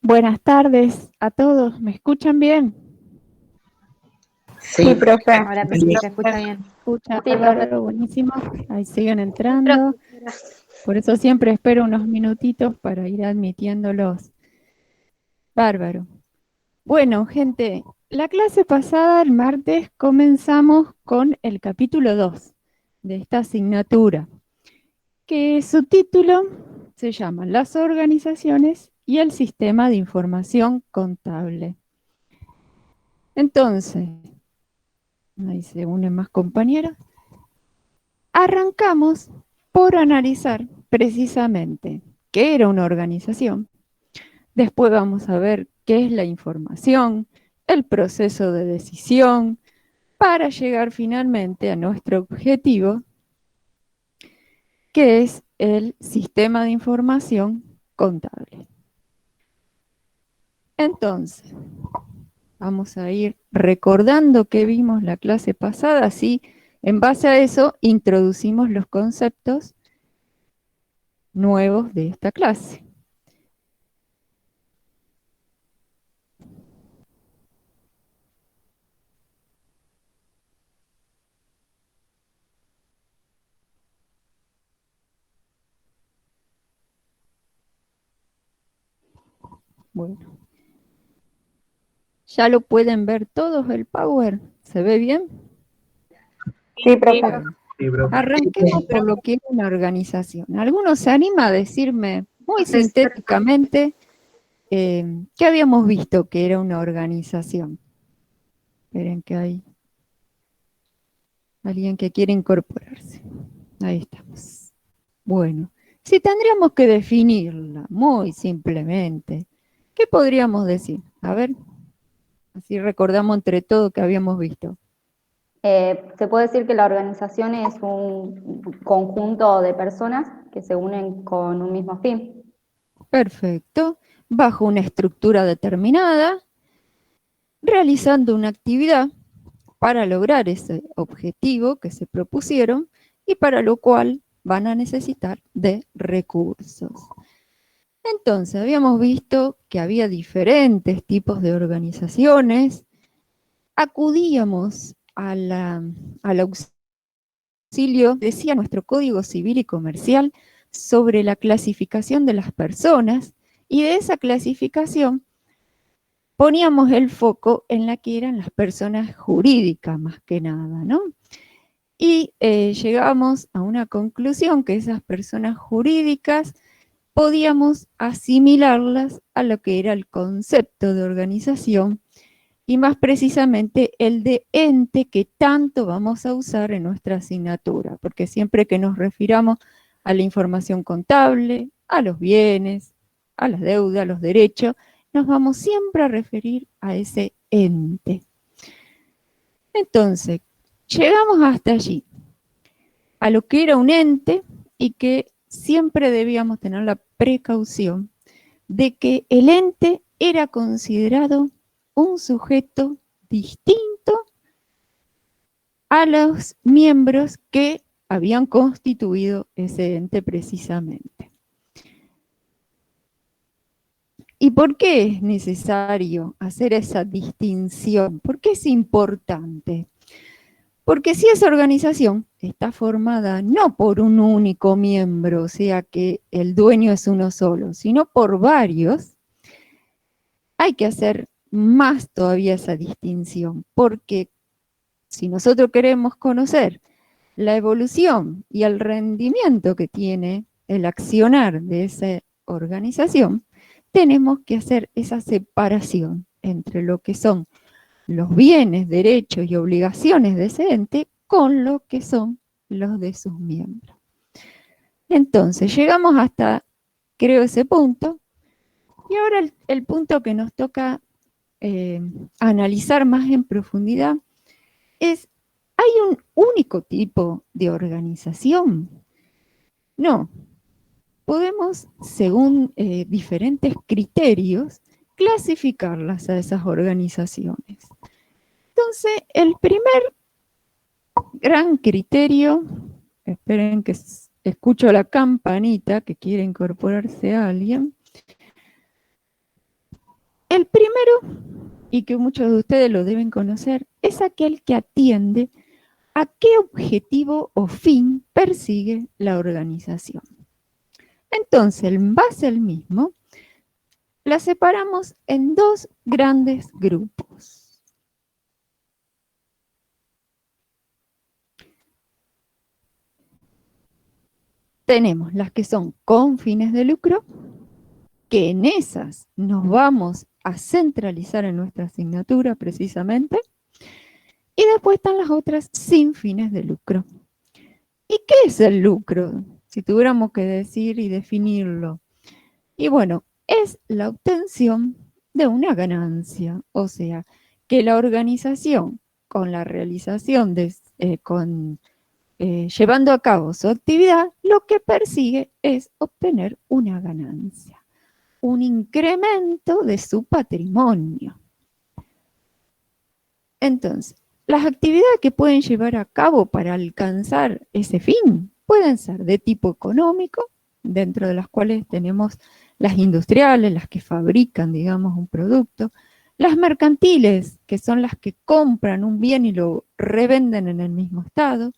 Buenas tardes a todos, ¿me escuchan bien? Sí, profe. Ahora sí, se escucha bien. Escucha, Sí, profe. bárbaro, buenísimo. Ahí siguen entrando. Por eso siempre espero unos minutitos para ir admitiéndolos. Bárbaro. Bueno, gente, la clase pasada, el martes, comenzamos con el capítulo 2 de esta asignatura, que su título se llama Las organizaciones y el sistema de información contable. Entonces, ahí se unen más compañeros. Arrancamos por analizar precisamente qué era una organización. Después vamos a ver qué es la información, el proceso de decisión, para llegar finalmente a nuestro objetivo, que es el sistema de información contable. Entonces, vamos a ir recordando qué vimos la clase pasada, así en base a eso introducimos los conceptos nuevos de esta clase. Bueno, ¿ya lo pueden ver todos el Power? ¿Se ve bien? Sí, profe. Arranquemos por lo que es una organización. ¿Alguno se anima a decirme muy sintéticamente qué habíamos visto que era una organización? Esperen que hay alguien que quiere incorporarse. Ahí estamos. Bueno, si tendríamos que definirla muy simplemente, ¿qué podríamos decir? A ver, así recordamos entre todos que habíamos visto. Se puede decir que la organización es un conjunto de personas que se unen con un mismo fin. Perfecto. Bajo una estructura determinada, realizando una actividad para lograr ese objetivo que se propusieron y para lo cual van a necesitar de recursos. Entonces, habíamos visto que había diferentes tipos de organizaciones, acudíamos al auxilio, decía nuestro Código Civil y Comercial, sobre la clasificación de las personas, y de esa clasificación poníamos el foco en la que eran las personas jurídicas más que nada, ¿no? Y llegamos a una conclusión que esas personas jurídicas podíamos asimilarlas a lo que era el concepto de organización y más precisamente el de ente que tanto vamos a usar en nuestra asignatura, porque siempre que nos refiramos a la información contable, a los bienes, a las deudas, a los derechos, nos vamos siempre a referir a ese ente. Entonces, llegamos hasta allí, a lo que era un ente y que siempre debíamos tener la precaución de que el ente era considerado un sujeto distinto a los miembros que habían constituido ese ente precisamente. ¿Y por qué es necesario hacer esa distinción? ¿Por qué es importante? Porque si esa organización está formada no por un único miembro, o sea que el dueño es uno solo, sino por varios, hay que hacer más todavía esa distinción, porque si nosotros queremos conocer la evolución y el rendimiento que tiene el accionar de esa organización, tenemos que hacer esa separación entre lo que son los bienes, derechos y obligaciones de ese ente con lo que son los de sus miembros. Entonces, llegamos hasta, creo, ese punto, y ahora el punto que nos toca analizar más en profundidad es, ¿hay un único tipo de organización? No. Podemos, según diferentes criterios, clasificarlas a esas organizaciones. Entonces, el primer gran criterio, esperen que escucho la campanita que quiere incorporarse a alguien. El primero, y que muchos de ustedes lo deben conocer, es aquel que atiende a qué objetivo o fin persigue la organización. Entonces, en base al mismo, la separamos en dos grandes grupos. Tenemos las que son con fines de lucro, que en esas nos vamos a centralizar en nuestra asignatura precisamente, y después están las otras sin fines de lucro. ¿Y qué es el lucro? Si tuviéramos que decir y definirlo. Y bueno, es la obtención de una ganancia, o sea, que la organización con la realización de, llevando a cabo su actividad, lo que persigue es obtener una ganancia, un incremento de su patrimonio. Entonces, las actividades que pueden llevar a cabo para alcanzar ese fin pueden ser de tipo económico, dentro de las cuales tenemos las industriales, las que fabrican, digamos, un producto, las mercantiles, que son las que compran un bien y lo revenden en el mismo estado,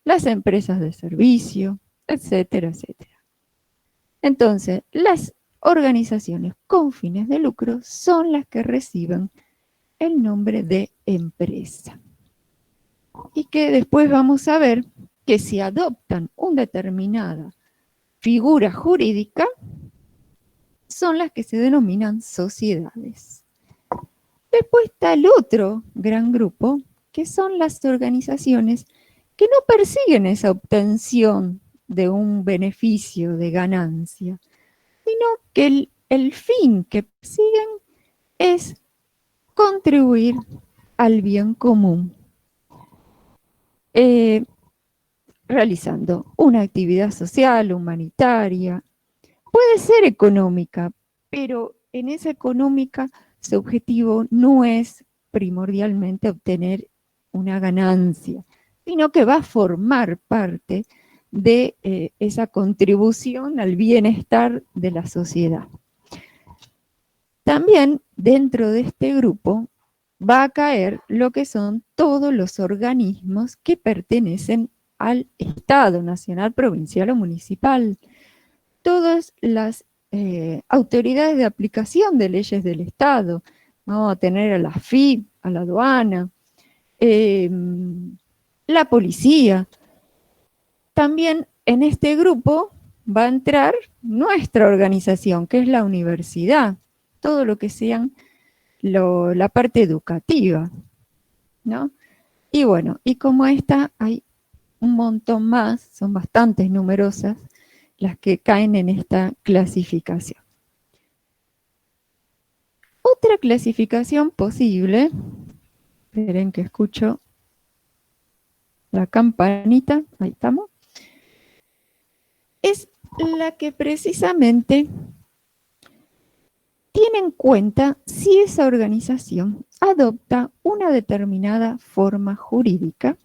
las empresas de servicio, etcétera, etcétera. Entonces, las organizaciones con fines de lucro son las que reciben el nombre de empresa. Y que después vamos a ver que si adoptan una determinada figura jurídica, son las que se denominan sociedades. Después está el otro gran grupo, que son las organizaciones que no persiguen esa obtención de un beneficio de ganancia, sino que el fin que persiguen es contribuir al bien común, realizando una actividad social, humanitaria, puede ser económica, pero en esa económica su objetivo no es primordialmente obtener una ganancia, sino que va a formar parte de esa contribución al bienestar de la sociedad. También dentro de este grupo va a caer lo que son todos los organismos que pertenecen al Estado nacional, provincial o municipal. Todas las autoridades de aplicación de leyes del Estado. Vamos a tener a la AFIP, a la aduana, la policía. También en este grupo va a entrar nuestra organización, que es la universidad, todo lo que sean la parte educativa, ¿no? Y bueno, y como esta hay un montón más, son bastante numerosas las que caen en esta clasificación. Otra clasificación posible, esperen que escucho la campanita, ahí estamos, es la que precisamente tiene en cuenta si esa organización adopta una determinada forma jurídica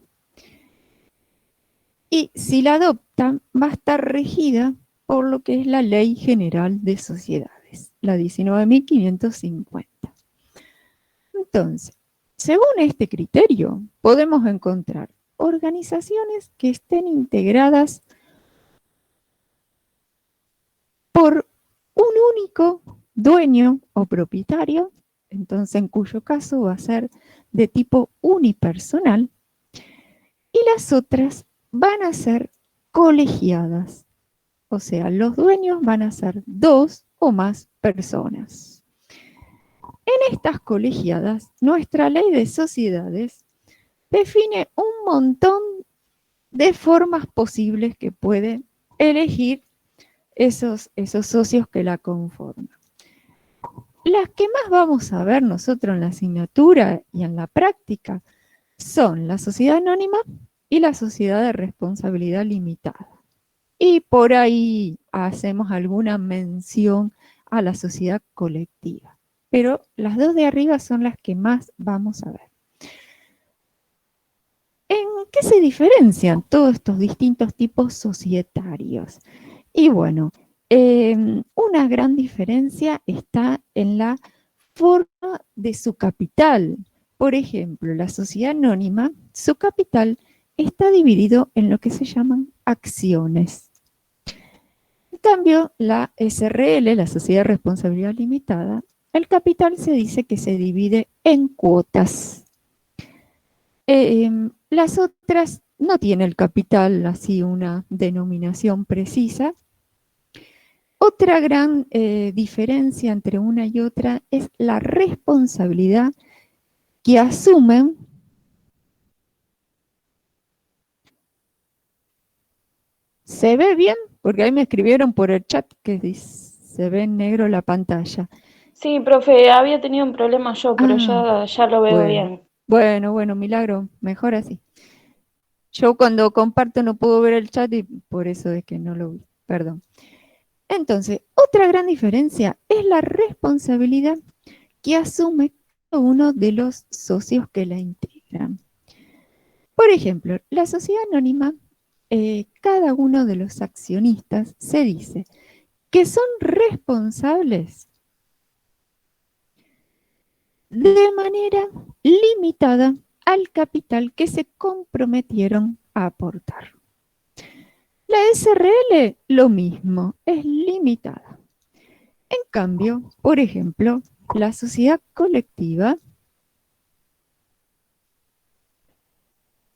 y si la adopta va a estar regida por lo que es la Ley General de Sociedades, la 19.550. Entonces, según este criterio, podemos encontrar organizaciones que estén integradas por un único dueño o propietario, entonces en cuyo caso va a ser de tipo unipersonal, y las otras van a ser colegiadas, o sea, los dueños van a ser dos o más personas. En estas colegiadas, nuestra ley de sociedades define un montón de formas posibles que puede elegir esos socios que la conforman. Las que más vamos a ver nosotros en la asignatura y en la práctica son la sociedad anónima y la sociedad de responsabilidad limitada. Y por ahí hacemos alguna mención a la sociedad colectiva. Pero las dos de arriba son las que más vamos a ver. ¿En qué se diferencian todos estos distintos tipos societarios? Y bueno, una gran diferencia está en la forma de su capital. Por ejemplo, la sociedad anónima, su capital está dividido en lo que se llaman acciones. En cambio, la SRL, la Sociedad de Responsabilidad Limitada, el capital se dice que se divide en cuotas. Las otras no tienen el capital así una denominación precisa. Otra gran diferencia entre una y otra es la responsabilidad que asumen ¿Se ve bien? Porque ahí me escribieron por el chat que dice, se ve en negro la pantalla. Sí, profe, había tenido un problema yo, pero ya lo veo bien. Bueno, milagro, mejor así. Yo cuando comparto no puedo ver el chat y por eso es que no lo vi, perdón. Entonces, otra gran diferencia es la responsabilidad que asume cada uno de los socios que la integran. Por ejemplo, la sociedad anónima, cada uno de los accionistas se dice que son responsables de manera limitada al capital que se comprometieron a aportar. La SRL, lo mismo, es limitada. En cambio, por ejemplo, la sociedad colectiva,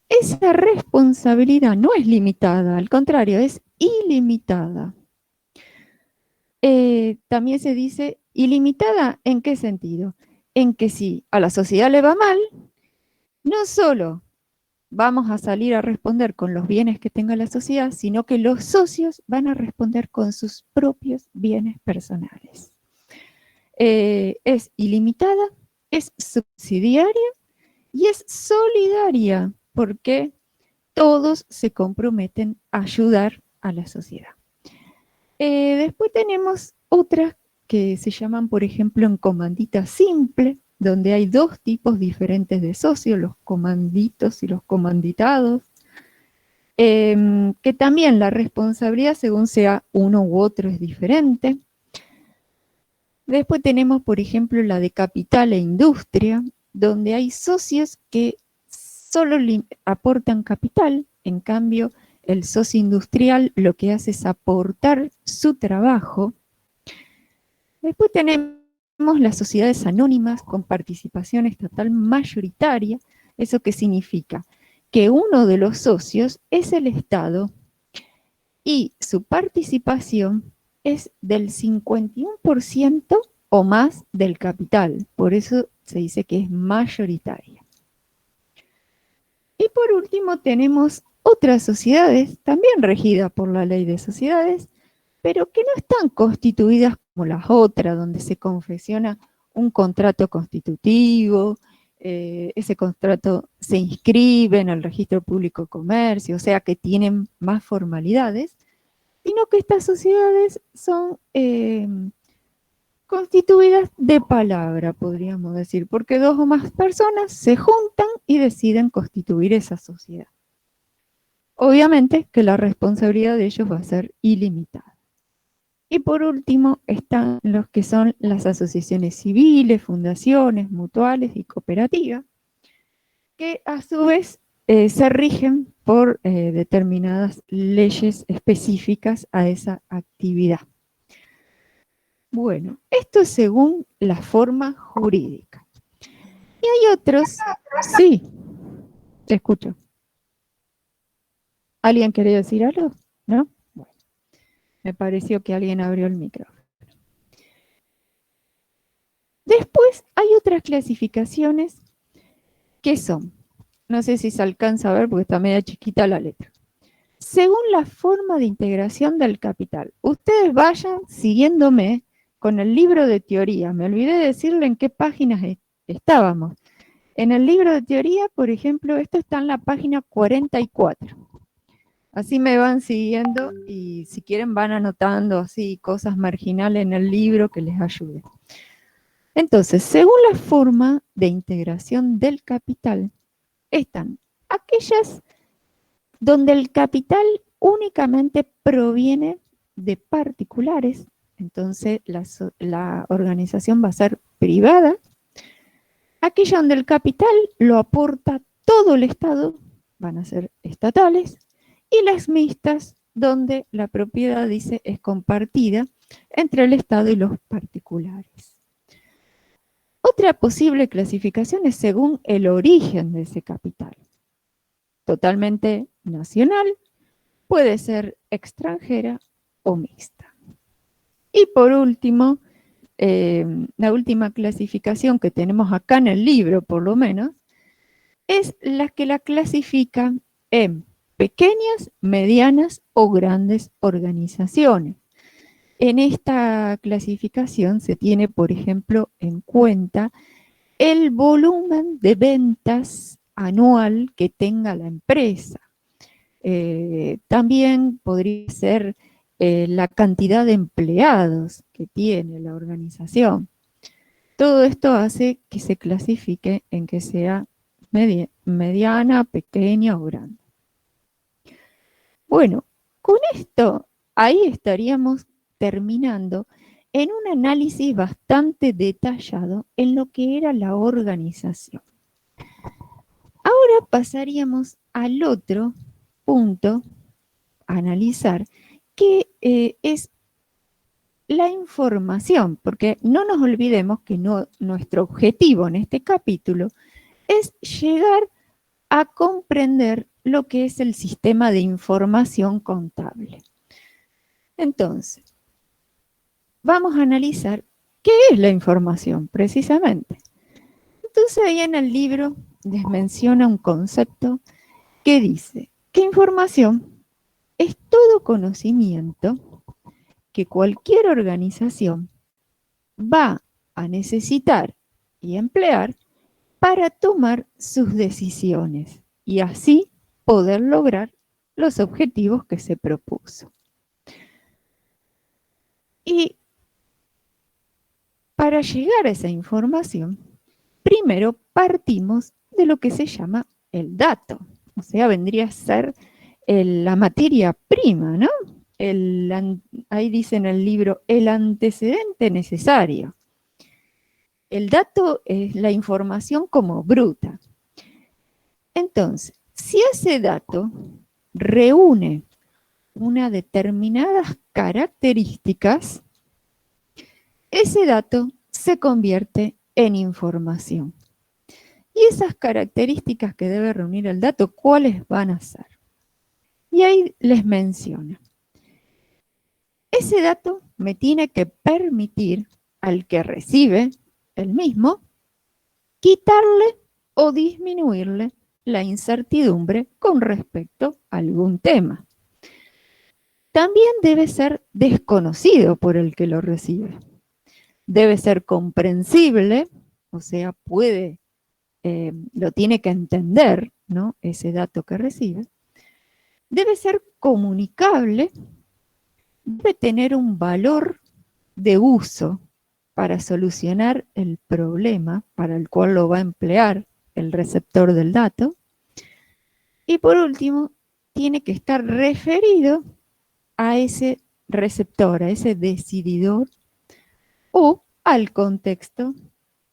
esa responsabilidad no es limitada, al contrario, es ilimitada. También se dice ilimitada, ¿en qué sentido? En que si a la sociedad le va mal, no solo vamos a salir a responder con los bienes que tenga la sociedad, sino que los socios van a responder con sus propios bienes personales. Es ilimitada, es subsidiaria y es solidaria, porque todos se comprometen a ayudar a la sociedad. Después tenemos otras que se llaman, por ejemplo, en comandita simple, donde hay dos tipos diferentes de socios, los comanditos y los comanditados, que también la responsabilidad, según sea uno u otro, es diferente. Después tenemos, por ejemplo, la de capital e industria, donde hay socios que solo aportan capital, en cambio, el socio industrial lo que hace es aportar su trabajo. Después tenemos las sociedades anónimas con participación estatal mayoritaria. ¿Eso qué significa? Que uno de los socios es el Estado y su participación es del 51% o más del capital. Por eso se dice que es mayoritaria. Y por último tenemos otras sociedades, también regidas por la ley de sociedades, pero que no están constituidas como las otras, donde se confecciona un contrato constitutivo, ese contrato se inscribe en el registro público de comercio, o sea que tienen más formalidades, sino que estas sociedades son constituidas de palabra, podríamos decir, porque dos o más personas se juntan y deciden constituir esa sociedad. Obviamente que la responsabilidad de ellos va a ser ilimitada. Y por último están los que son las asociaciones civiles, fundaciones, mutuales y cooperativas, que a su vez se rigen por determinadas leyes específicas a esa actividad. Bueno, esto es según la forma jurídica. Y hay otros, sí, te escucho. ¿Alguien quería decir algo? ¿No? Bueno, me pareció que alguien abrió el micrófono. Después hay otras clasificaciones que son, no sé si se alcanza a ver porque está media chiquita la letra. Según la forma de integración del capital, ustedes vayan siguiéndome con el libro de teoría. Me olvidé de decirle en qué páginas estábamos. En el libro de teoría, por ejemplo, esto está en la página 44. Así me van siguiendo y si quieren van anotando así cosas marginales en el libro que les ayude. Entonces, según la forma de integración del capital, están aquellas donde el capital únicamente proviene de particulares. Entonces, la organización va a ser privada. privada, aquella donde el capital lo aporta todo el Estado, van a ser estatales, y las mixtas, donde la propiedad, dice, es compartida entre el Estado y los particulares. Otra posible clasificación es según el origen de ese capital. Totalmente nacional, puede ser extranjera o mixta. Y por último, la última clasificación que tenemos acá en el libro, por lo menos, es la que la clasifica en pequeñas, medianas o grandes organizaciones. En esta clasificación se tiene, por ejemplo, en cuenta el volumen de ventas anual que tenga la empresa. También podría ser la cantidad de empleados que tiene la organización. Todo esto hace que se clasifique en que sea mediana, pequeña o grande. Bueno, con esto ahí estaríamos terminando en un análisis bastante detallado en lo que era la organización. Ahora pasaríamos al otro punto a analizar, que es la información, porque no nos olvidemos que nuestro objetivo en este capítulo es llegar a comprender lo que es el sistema de información contable. Entonces, vamos a analizar qué es la información, precisamente. Entonces, ahí en el libro les menciona un concepto que dice que información es todo conocimiento que cualquier organización va a necesitar y emplear para tomar sus decisiones y así poder lograr los objetivos que se propuso. Y para llegar a esa información, primero partimos de lo que se llama el dato, o sea, vendría a ser la materia prima, ¿no? Ahí dice en el libro, el antecedente necesario. El dato es la información como bruta. Entonces, si ese dato reúne unas determinadas características, ese dato se convierte en información. Y esas características que debe reunir el dato, ¿cuáles van a ser? Y ahí les menciona. Ese dato me tiene que permitir al que recibe el mismo quitarle o disminuirle la incertidumbre con respecto a algún tema. También debe ser desconocido por el que lo recibe. Debe ser comprensible, o sea, lo tiene que entender, ¿no? Ese dato que recibe. Debe ser comunicable, debe tener un valor de uso para solucionar el problema para el cual lo va a emplear el receptor del dato. Y por último, tiene que estar referido a ese receptor, a ese decididor o al contexto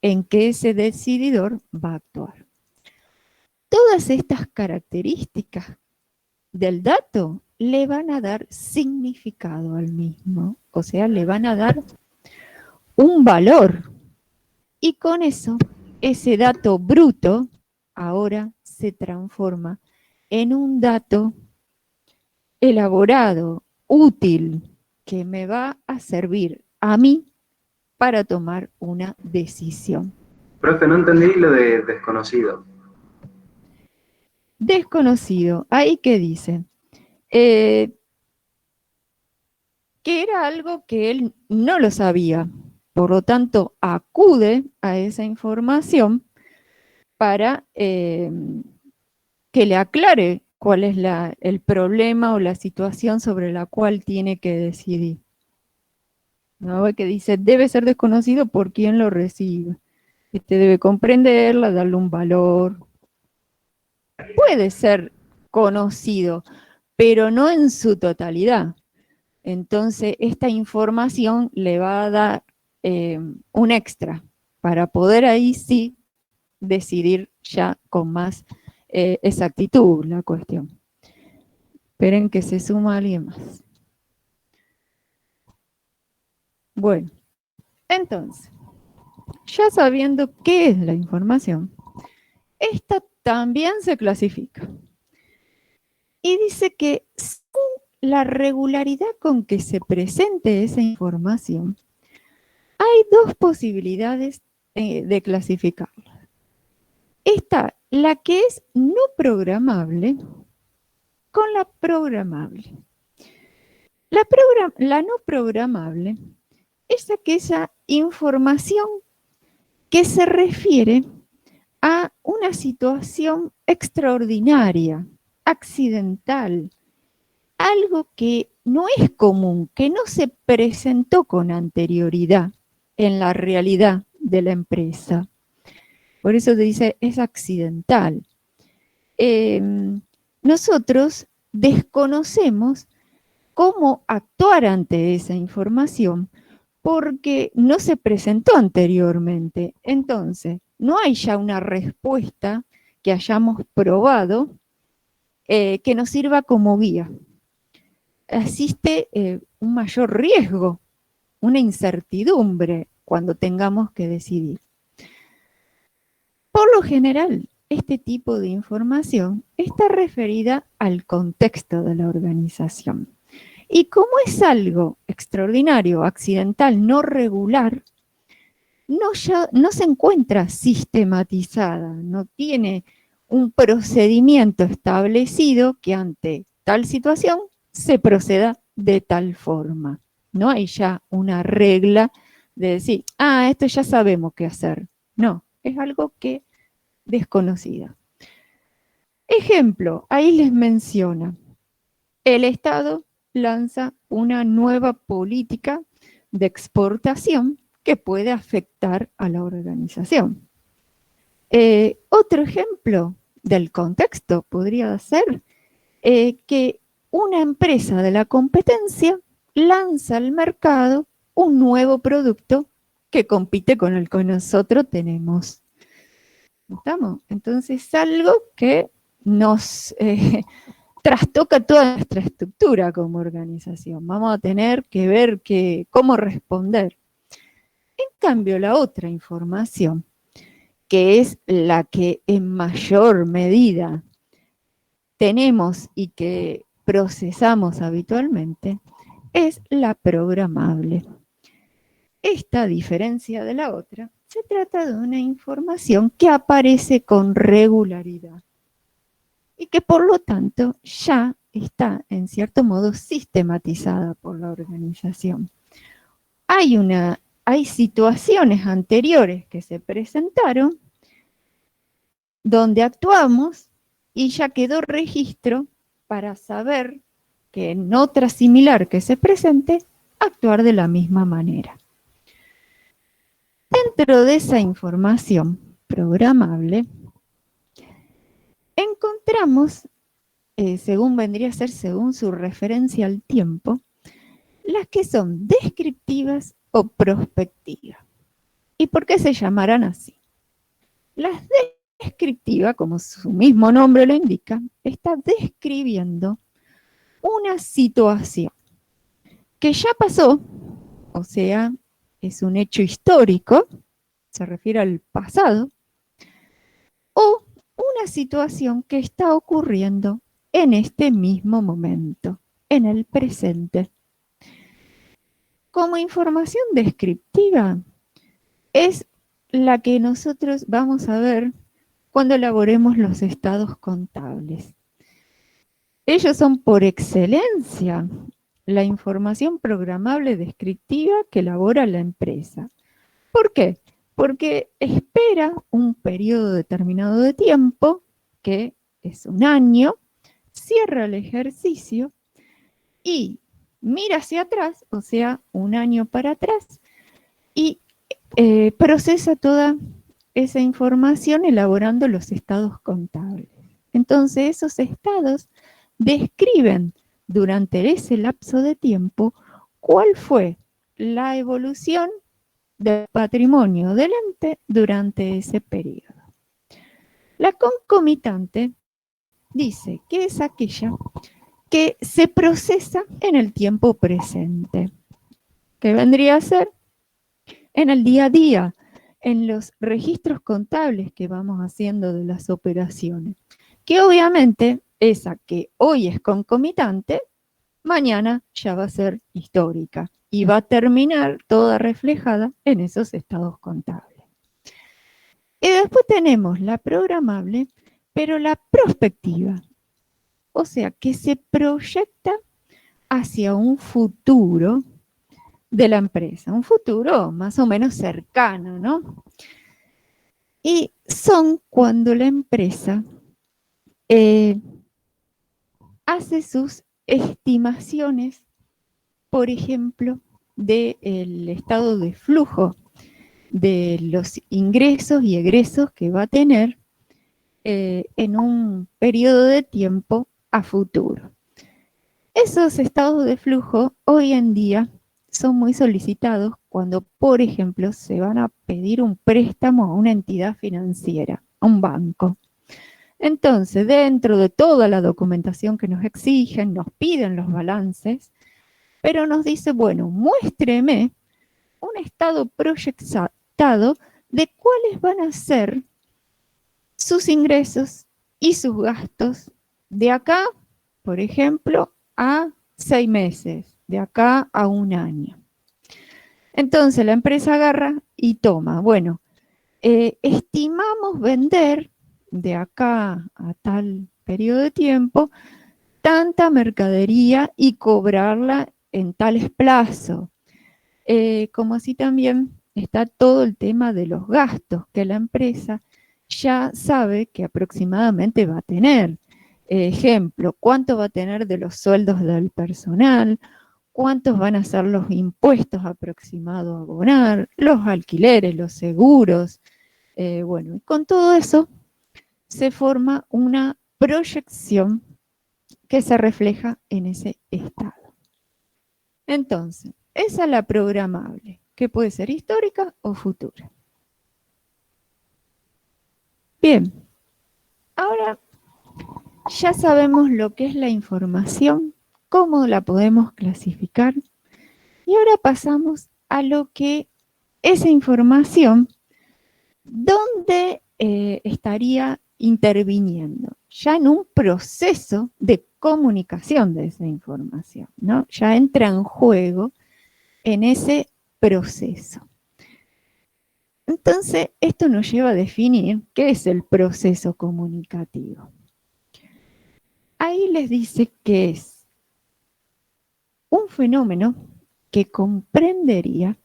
en que ese decididor va a actuar. Todas estas características del dato le van a dar significado al mismo, o sea, le van a dar un valor. Y con eso, ese dato bruto ahora se transforma en un dato elaborado, útil, que me va a servir a mí para tomar una decisión. Profe, no entendí lo de desconocido. Desconocido, ahí que dice, que era algo que él no lo sabía, por lo tanto acude a esa información para que le aclare cuál es el problema o la situación sobre la cual tiene que decidir. ¿No? Que dice, debe ser desconocido por quien lo recibe. Debe comprenderla, darle un valor. Puede ser conocido, pero no en su totalidad. Entonces, esta información le va a dar un extra para poder ahí sí decidir ya con más exactitud la cuestión. Esperen que se suma alguien más. Bueno, entonces, ya sabiendo qué es la información, esta también se clasifica. Y dice que según la regularidad con que se presente esa información, hay dos posibilidades de clasificarla. Está la que es no programable con la programable. La no programable es aquella información que se refiere a una situación extraordinaria, accidental, algo que no es común, que no se presentó con anterioridad en la realidad de la empresa. Por eso se dice, es accidental. Nosotros desconocemos cómo actuar ante esa información porque no se presentó anteriormente. Entonces, no hay ya una respuesta que hayamos probado que nos sirva como guía. Existe un mayor riesgo, una incertidumbre cuando tengamos que decidir. Por lo general, este tipo de información está referida al contexto de la organización. Y como es algo extraordinario, accidental, no regular, no se encuentra sistematizada, no tiene un procedimiento establecido que ante tal situación se proceda de tal forma. No hay ya una regla de decir, esto ya sabemos qué hacer. No, es algo que desconocida. Ejemplo, ahí les menciona, el Estado lanza una nueva política de exportación que puede afectar a la organización. Otro ejemplo del contexto podría ser que una empresa de la competencia lanza al mercado un nuevo producto que compite con el que nosotros tenemos. ¿Estamos? Entonces es algo que nos trastoca toda nuestra estructura como organización. Vamos a tener que ver cómo responder. En cambio, la otra información, que es la que en mayor medida tenemos y que procesamos habitualmente, es la programable. Esta, a diferencia de la otra, se trata de una información que aparece con regularidad y que por lo tanto ya está en cierto modo sistematizada por la organización. Hay situaciones anteriores que se presentaron donde actuamos y ya quedó registro para saber que en otra similar que se presente, actuar de la misma manera. Dentro de esa información programable, encontramos, según su referencia al tiempo, las que son descriptivas o prospectivas. ¿Y por qué se llamarán así? Las descriptivas, como su mismo nombre lo indica, está describiendo una situación que ya pasó, o sea, es un hecho histórico, se refiere al pasado, o una situación que está ocurriendo en este mismo momento, en el presente. Como información descriptiva, es la que nosotros vamos a ver cuando elaboremos los estados contables. Ellos son por excelencia la información programable descriptiva que elabora la empresa. ¿Por qué? Porque espera un periodo determinado de tiempo, que es un año, cierra el ejercicio y mira hacia atrás, o sea, un año para atrás, y procesa toda esa información elaborando los estados contables. Entonces, esos estados describen durante ese lapso de tiempo cuál fue la evolución del patrimonio del ente durante ese periodo. La concomitante dice que es aquella que se procesa en el tiempo presente, que vendría a ser en el día a día, en los registros contables que vamos haciendo de las operaciones, que obviamente esa que hoy es concomitante, mañana ya va a ser histórica y va a terminar toda reflejada en esos estados contables. Y después tenemos la programable, pero la prospectiva, o sea, que se proyecta hacia un futuro de la empresa, un futuro más o menos cercano, ¿no? Y son cuando la empresa hace sus estimaciones, por ejemplo, del estado de flujo de los ingresos y egresos que va a tener en un periodo de tiempo a futuro. Esos estados de flujo hoy en día son muy solicitados cuando, por ejemplo, se van a pedir un préstamo a una entidad financiera, a un banco. Entonces, dentro de toda la documentación que nos exigen, nos piden los balances, pero nos dice, bueno, muéstreme un estado proyectado de cuáles van a ser sus ingresos y sus gastos de acá, por ejemplo, a 6 meses, de acá a un año. Entonces la empresa agarra y toma, bueno, estimamos vender de acá a tal periodo de tiempo tanta mercadería y cobrarla en tales plazos. Como así también está todo el tema de los gastos que la empresa ya sabe que aproximadamente va a tener. Ejemplo, cuánto va a tener de los sueldos del personal, cuántos van a ser los impuestos aproximados a abonar, los alquileres, los seguros. Bueno, con todo eso se forma una proyección que se refleja en ese estado. Entonces, esa es la programable, que puede ser histórica o futura. Bien, ahora ya sabemos lo que es la información, cómo la podemos clasificar, y ahora pasamos a lo que esa información, ¿dónde estaría interviniendo? Ya en un proceso de comunicación de esa información, ¿no? Ya entra en juego en ese proceso. Entonces, esto nos lleva a definir qué es el proceso comunicativo. Ahí les dice que es un fenómeno que comprendería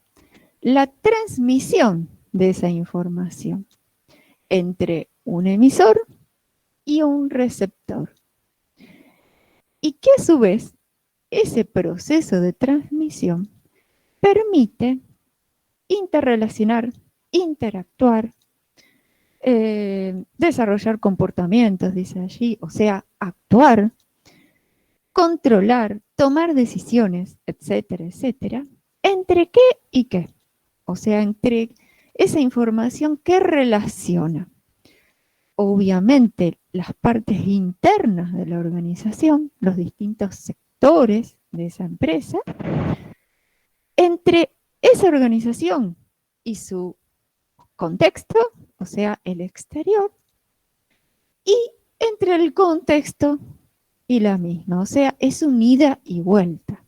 la transmisión de esa información entre un emisor y un receptor. Y que a su vez, ese proceso de transmisión permite interrelacionar, interactuar, desarrollar comportamientos, dice allí, o sea, actuar, controlar, tomar decisiones, etcétera, etcétera. ¿Entre qué y qué? O sea, entre esa información que relaciona, obviamente, las partes internas de la organización, los distintos sectores de esa empresa, entre esa organización y su contexto, o sea, el exterior, y entre el contexto y la misma, o sea, es un ida y vuelta.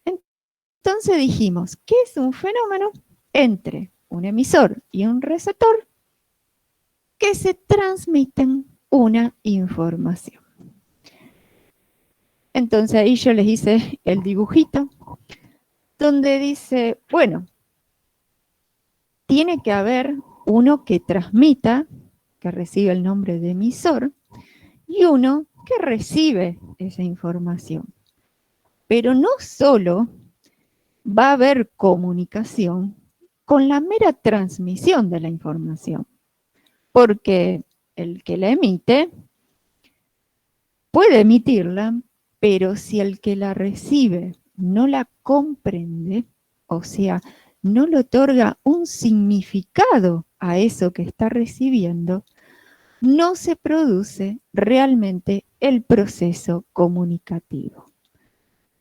Entonces dijimos que es un fenómeno entre un emisor y un receptor que se transmiten una información. Entonces ahí yo les hice el dibujito donde dice, bueno, tiene que haber uno que transmita, que recibe el nombre de emisor, y uno que recibe esa información. Pero no solo va a haber comunicación con la mera transmisión de la información, porque el que la emite puede emitirla, pero si el que la recibe no la comprende, o sea, no le otorga un significado a eso que está recibiendo, no se produce realmente el proceso comunicativo.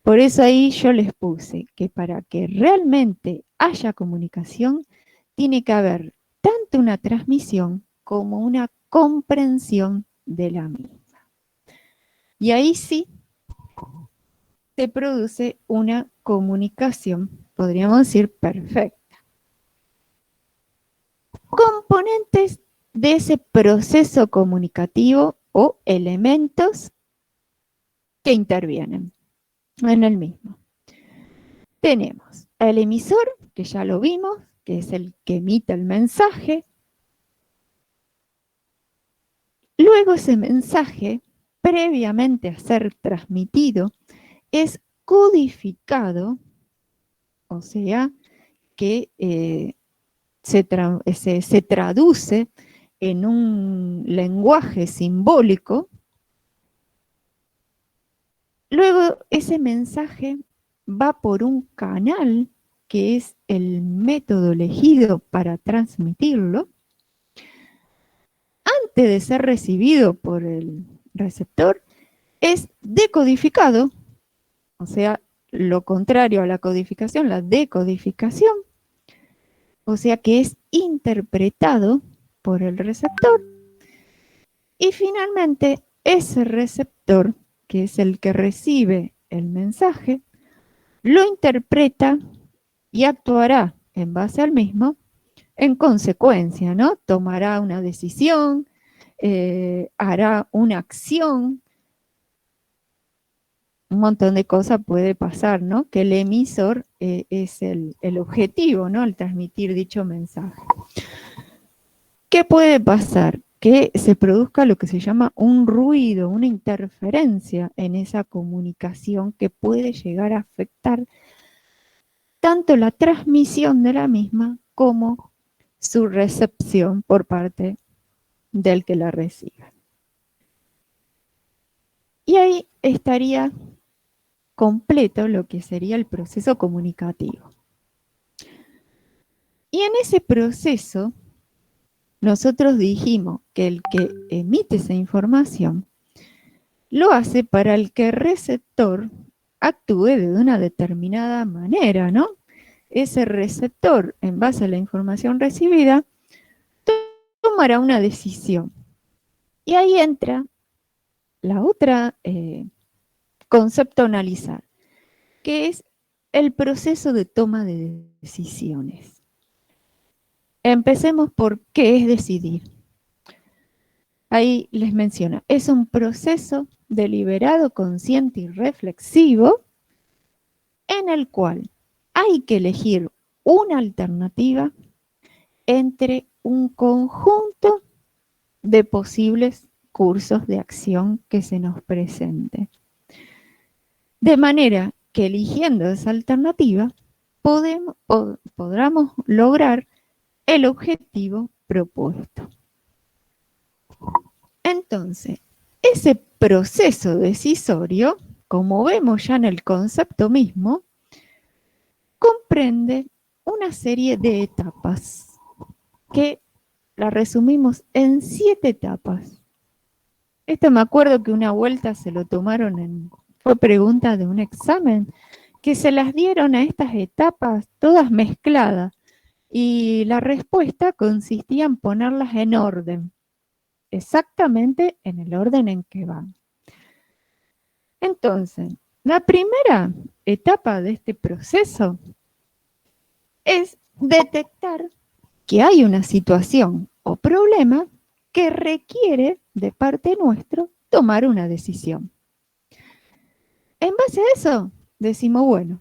Por eso ahí yo les puse que para que realmente haya comunicación, tiene que haber tanto una transmisión como una comprensión de la misma. Y ahí sí se produce una comunicación, podríamos decir, perfecta. Componentes de ese proceso comunicativo o elementos que intervienen en el mismo. Tenemos el emisor, que ya lo vimos, que es el que emite el mensaje. Luego ese mensaje, previamente a ser transmitido, es codificado, o sea, que se traduce en un lenguaje simbólico. Luego ese mensaje va por un canal que es el método elegido para transmitirlo. Antes de ser recibido por el receptor, es decodificado, o sea, lo contrario a la codificación, la decodificación, o sea que es interpretado por el receptor. Y finalmente, ese receptor, que es el que recibe el mensaje, lo interpreta y actuará en base al mismo en consecuencia, ¿no? Tomará una decisión, hará una acción, un montón de cosas puede pasar, ¿no? Que el emisor es el objetivo, ¿no? Al transmitir dicho mensaje. ¿Qué puede pasar? Que se produzca lo que se llama un ruido, una interferencia en esa comunicación que puede llegar a afectar tanto la transmisión de la misma como su recepción por parte del que la recibe. Y ahí estaría completo lo que sería el proceso comunicativo. Y en ese proceso, nosotros dijimos que el que emite esa información lo hace para el que el receptor actúe de una determinada manera, ¿no? Ese receptor, en base a la información recibida, tomará una decisión. Y ahí entra la otra concepto a analizar, que es el proceso de toma de decisiones. Empecemos por qué es decidir. Ahí les menciona, es un proceso deliberado, consciente y reflexivo en el cual hay que elegir una alternativa entre un conjunto de posibles cursos de acción que se nos presente. De manera que eligiendo esa alternativa podamos lograr el objetivo propuesto. Entonces, ese proceso decisorio, como vemos ya en el concepto mismo, comprende una serie de etapas que la resumimos en 7 etapas. Esto me acuerdo que una vuelta se lo tomaron fue pregunta de un examen, que se las dieron a estas etapas todas mezcladas y la respuesta consistía en ponerlas en orden, exactamente en el orden en que van. Entonces, la primera etapa de este proceso es detectar que hay una situación o problema que requiere de parte nuestra tomar una decisión. En base a eso, decimos, bueno,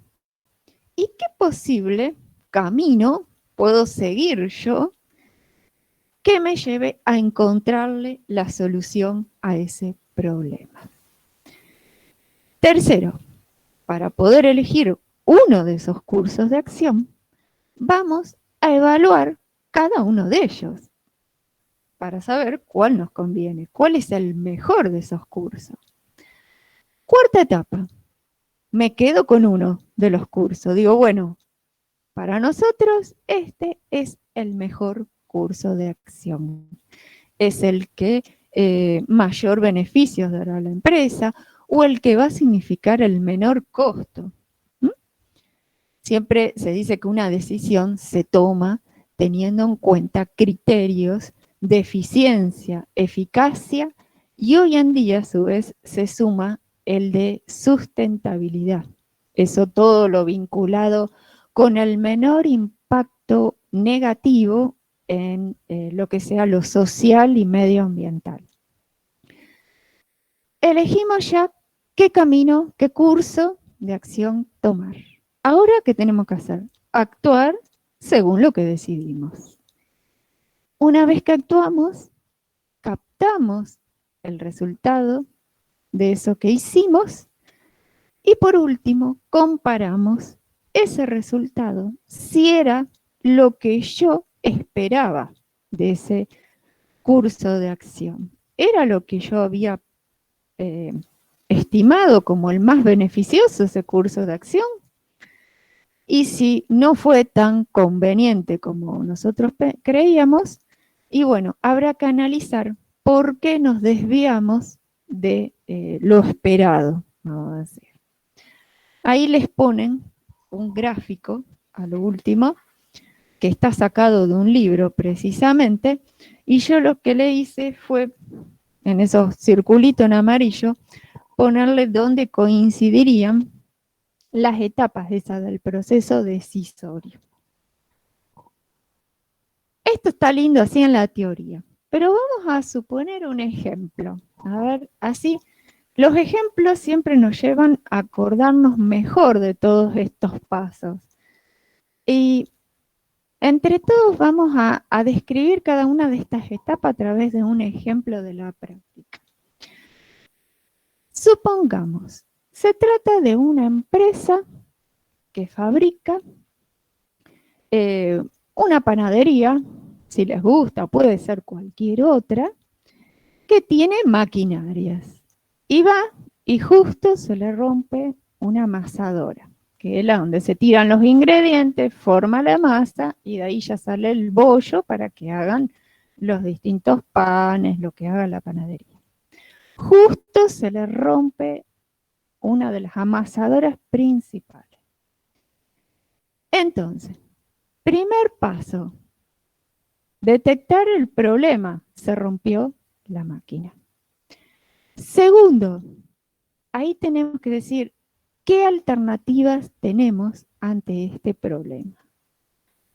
¿y qué posible camino puedo seguir yo que me lleve a encontrarle la solución a ese problema? Tercero, para poder elegir uno de esos cursos de acción, vamos a evaluar cada uno de ellos para saber cuál nos conviene, cuál es el mejor de esos cursos. Cuarta etapa, me quedo con uno de los cursos. Digo, bueno, para nosotros este es el mejor curso de acción. Es el que mayor beneficios dará a la empresa o el que va a significar el menor costo. Siempre se dice que una decisión se toma teniendo en cuenta criterios de eficiencia, eficacia y hoy en día a su vez se suma el de sustentabilidad. Eso todo lo vinculado con el menor impacto negativo en lo que sea lo social y medioambiental. Elegimos ya qué camino, qué curso de acción tomar. Ahora, ¿qué tenemos que hacer? Actuar según lo que decidimos. Una vez que actuamos, captamos el resultado de eso que hicimos y por último, comparamos ese resultado si era lo que yo esperaba de ese curso de acción. ¿Era lo que yo había estimado como el más beneficioso ese curso de acción? Y si no fue tan conveniente como nosotros creíamos, y bueno, habrá que analizar por qué nos desviamos de lo esperado, vamos a decir. Ahí les ponen un gráfico a lo último, que está sacado de un libro precisamente, y yo lo que le hice fue, en esos circulitos en amarillo, ponerle donde coincidirían las etapas esas del proceso decisorio. Esto está lindo así en la teoría, pero vamos a suponer un ejemplo. A ver, así, los ejemplos siempre nos llevan a acordarnos mejor de todos estos pasos. Y entre todos vamos a describir cada una de estas etapas a través de un ejemplo de la práctica. Supongamos, se trata de una empresa que fabrica una panadería, si les gusta, puede ser cualquier otra, que tiene maquinarias. Y va y justo se le rompe una amasadora, que es la donde se tiran los ingredientes, forma la masa y de ahí ya sale el bollo para que hagan los distintos panes, lo que haga la panadería. Justo se le rompe una de las amasadoras principales. Entonces, primer paso, detectar el problema, se rompió la máquina. Segundo, ahí tenemos que decir qué alternativas tenemos ante este problema.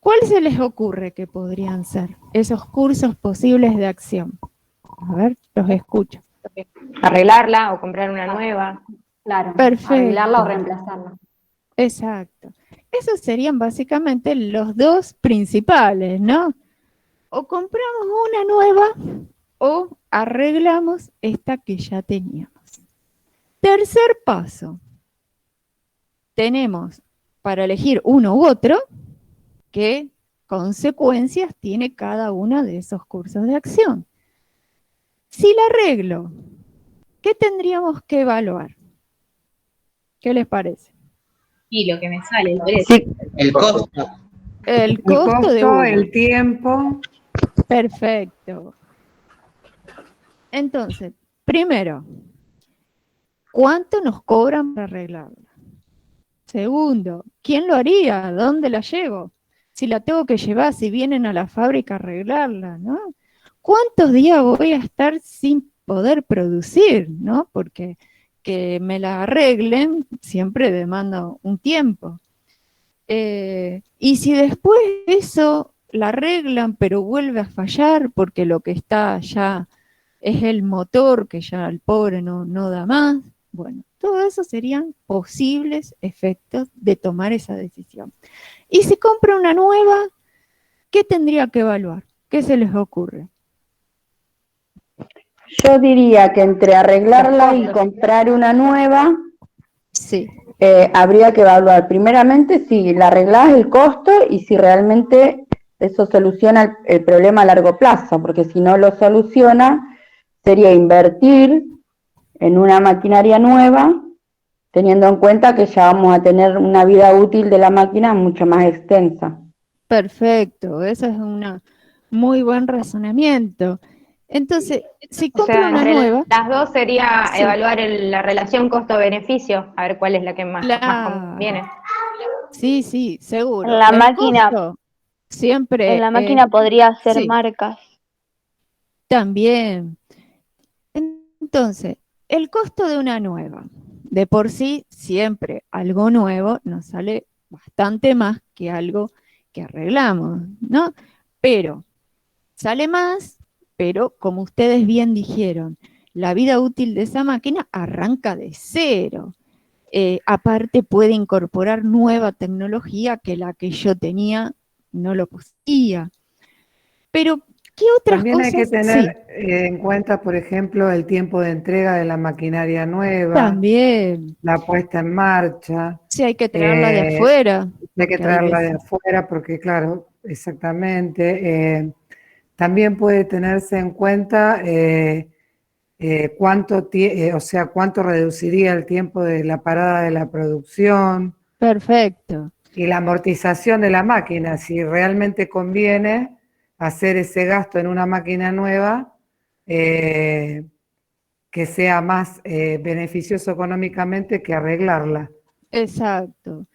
¿Cuál se les ocurre que podrían ser esos cursos posibles de acción? A ver, los escucho. Arreglarla o comprar una nueva. Claro, Perfecto. arreglarla o reemplazarla. Exacto. Esos serían básicamente los dos principales, ¿no? O compramos una nueva o arreglamos esta que ya teníamos. Tercer paso. Tenemos para elegir uno u otro qué consecuencias tiene cada uno de esos cursos de acción. Si la arreglo, ¿qué tendríamos que evaluar? ¿Qué les parece? Y lo que me sale, Sí, el costo. El costo de uno. El tiempo. Perfecto. Entonces, primero, ¿cuánto nos cobran para arreglarla? Segundo, ¿quién lo haría? ¿Dónde la llevo? Si la tengo que llevar, si vienen a la fábrica a arreglarla, ¿no? ¿Cuántos días voy a estar sin poder producir, ¿no? Porque que me la arreglen siempre demanda un tiempo. Y si después eso la arreglan, pero vuelve a fallar porque lo que está ya es el motor, que ya el pobre no da más, bueno, todo eso serían posibles efectos de tomar esa decisión. Y si compra una nueva, ¿qué tendría que evaluar? ¿Qué se les ocurre? Yo diría que entre arreglarla y comprar una nueva, Sí. habría que evaluar primeramente si la arreglás el costo y si realmente eso soluciona el problema a largo plazo, porque si no lo soluciona, sería invertir en una maquinaria nueva teniendo en cuenta que ya vamos a tener una vida útil de la máquina mucho más extensa. Perfecto, eso es un muy buen razonamiento. Entonces, si O compro sea, una entre nueva, las dos sería sí, evaluar la relación costo-beneficio, a ver cuál es la que más claro, conviene. sí, En seguro. la El máquina, costo en siempre, la máquina podría hacer sí, marcas. también. Entonces, el costo de una nueva, de por sí, siempre algo nuevo nos sale bastante más que algo que arreglamos, ¿no? Pero sale más, pero como ustedes bien dijeron, la vida útil de esa máquina arranca de cero. Aparte puede incorporar nueva tecnología que la que yo tenía no lo poseía. Pero, ¿qué otras También hay que cosas? Sí, tener en cuenta, por ejemplo, el tiempo de entrega de la maquinaria nueva, también. la puesta en marcha. Sí, hay que traerla de eh, afuera, Hay que porque hay traerla de veces. afuera porque, claro, exactamente. También puede tenerse en cuenta o sea, cuánto reduciría el tiempo de la parada de la producción Perfecto, y la amortización de la máquina, si realmente conviene hacer ese gasto en una máquina nueva eh, que sea más beneficioso económicamente que arreglarla. exacto.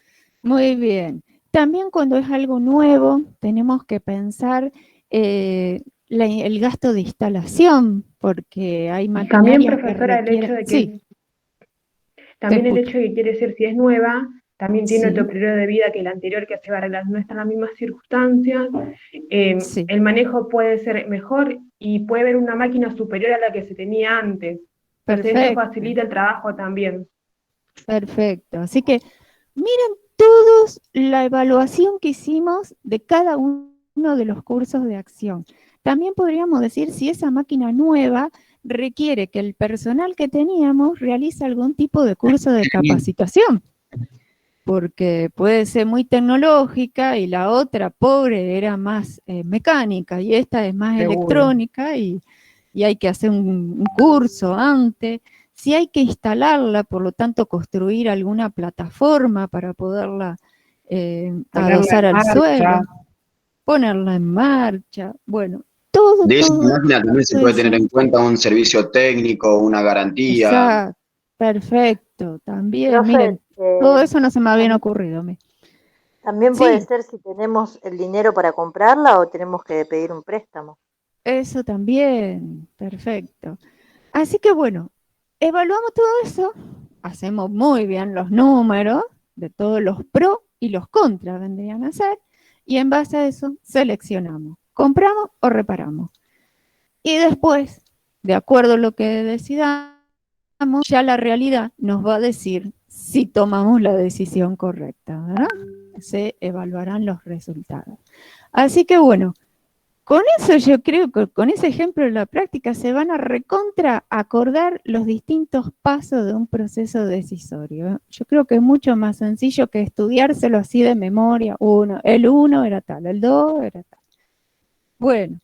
Muy bien. También cuando es algo nuevo, tenemos que pensar el gasto de instalación, porque hay Y también, maquinarias que profesora, requieren. Sí, te también el escucho. hecho de que quiere ser, si es nueva, también tiene otro Sí, periodo de vida que el anterior que se va a arreglar, no está en las mismas circunstancias. sí, El manejo puede ser mejor y puede haber una máquina superior a la que se tenía antes. Entonces eso perfecto, facilita el trabajo también. perfecto. Así que miren todos la evaluación que hicimos de cada uno de los cursos de acción. También podríamos decir si esa máquina nueva requiere que el personal que teníamos realice algún tipo de curso de capacitación, porque puede ser muy tecnológica y la otra, pobre, era más mecánica y esta es más Seguro. electrónica y hay que hacer un curso antes. Si hay que instalarla, por lo tanto, construir alguna plataforma para poderla Ponerla adosar en al marcha. suelo, ponerla en marcha, bueno, todo, De esa todo máquina también se puede tener eso. en cuenta un servicio técnico, una garantía. Exacto, perfecto, también, Profe, miren, todo eso no se me había ocurrido. también puede Sí, ser si tenemos el dinero para comprarla o tenemos que pedir un préstamo. eso también, perfecto. Así que bueno, evaluamos todo eso, hacemos muy bien los números de todos los pros y los contras vendrían a ser, y en base a eso seleccionamos, compramos o reparamos. Y después, de acuerdo a lo que decidamos, ya la realidad nos va a decir si tomamos la decisión correcta, ¿verdad? Se evaluarán los resultados. Así que bueno, con eso yo creo que con ese ejemplo de la práctica se van a recontra acordar los distintos pasos de un proceso decisorio. Yo creo que es mucho más sencillo que estudiárselo así de memoria. El 1 era tal, el 2 era tal. Bueno,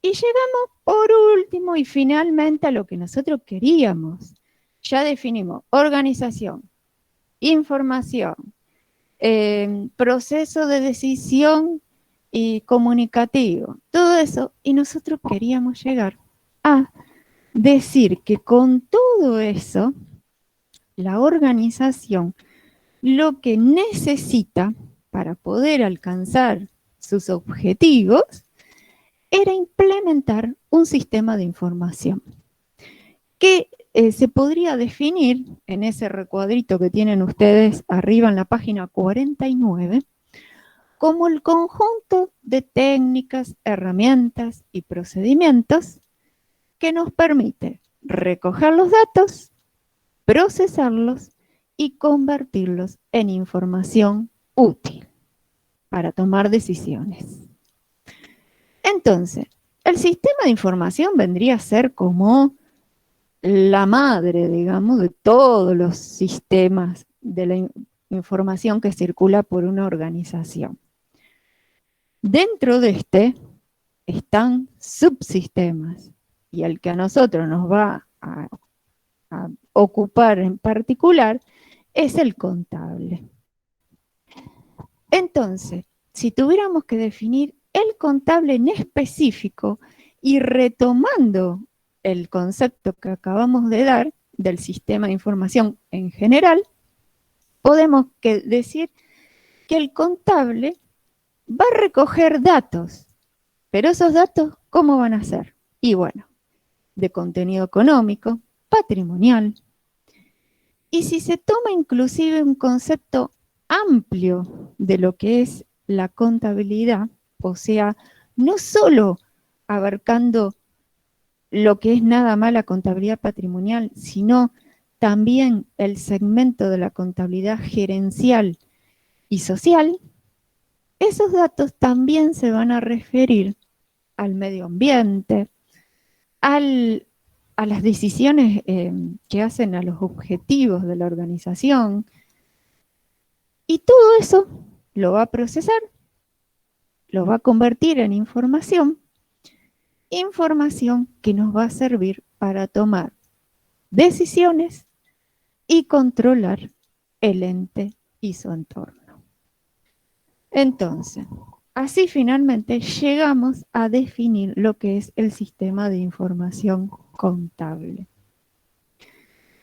y llegamos por último y finalmente a lo que nosotros queríamos. Ya definimos organización, información, proceso de decisión y comunicativo, todo eso, y nosotros queríamos llegar a decir que con todo eso, la organización lo que necesita para poder alcanzar sus objetivos era implementar un sistema de información que se podría definir en ese recuadrito que tienen ustedes arriba en la página 49 como el conjunto de técnicas, herramientas y procedimientos que nos permite recoger los datos, procesarlos y convertirlos en información útil para tomar decisiones. Entonces, el sistema de información vendría a ser como la madre, digamos, de todos los sistemas de la información que circula por una organización. Dentro de este están subsistemas y el que a nosotros nos va a ocupar en particular es el contable. Entonces, si tuviéramos que definir el contable en específico y retomando el concepto que acabamos de dar del sistema de información en general, podemos decir que el contable va a recoger datos, pero esos datos, ¿cómo van a ser? Y bueno, de contenido económico, patrimonial, y si se toma inclusive un concepto amplio de lo que es la contabilidad, o sea, no solo abarcando lo que es nada más la contabilidad patrimonial, sino también el segmento de la contabilidad gerencial y social, esos datos también se van a referir al medio ambiente, a las decisiones que hacen a los objetivos de la organización, y todo eso lo va a procesar, lo va a convertir en información que nos va a servir para tomar decisiones y controlar el ente y su entorno. Entonces, así finalmente llegamos a definir lo que es el sistema de información contable.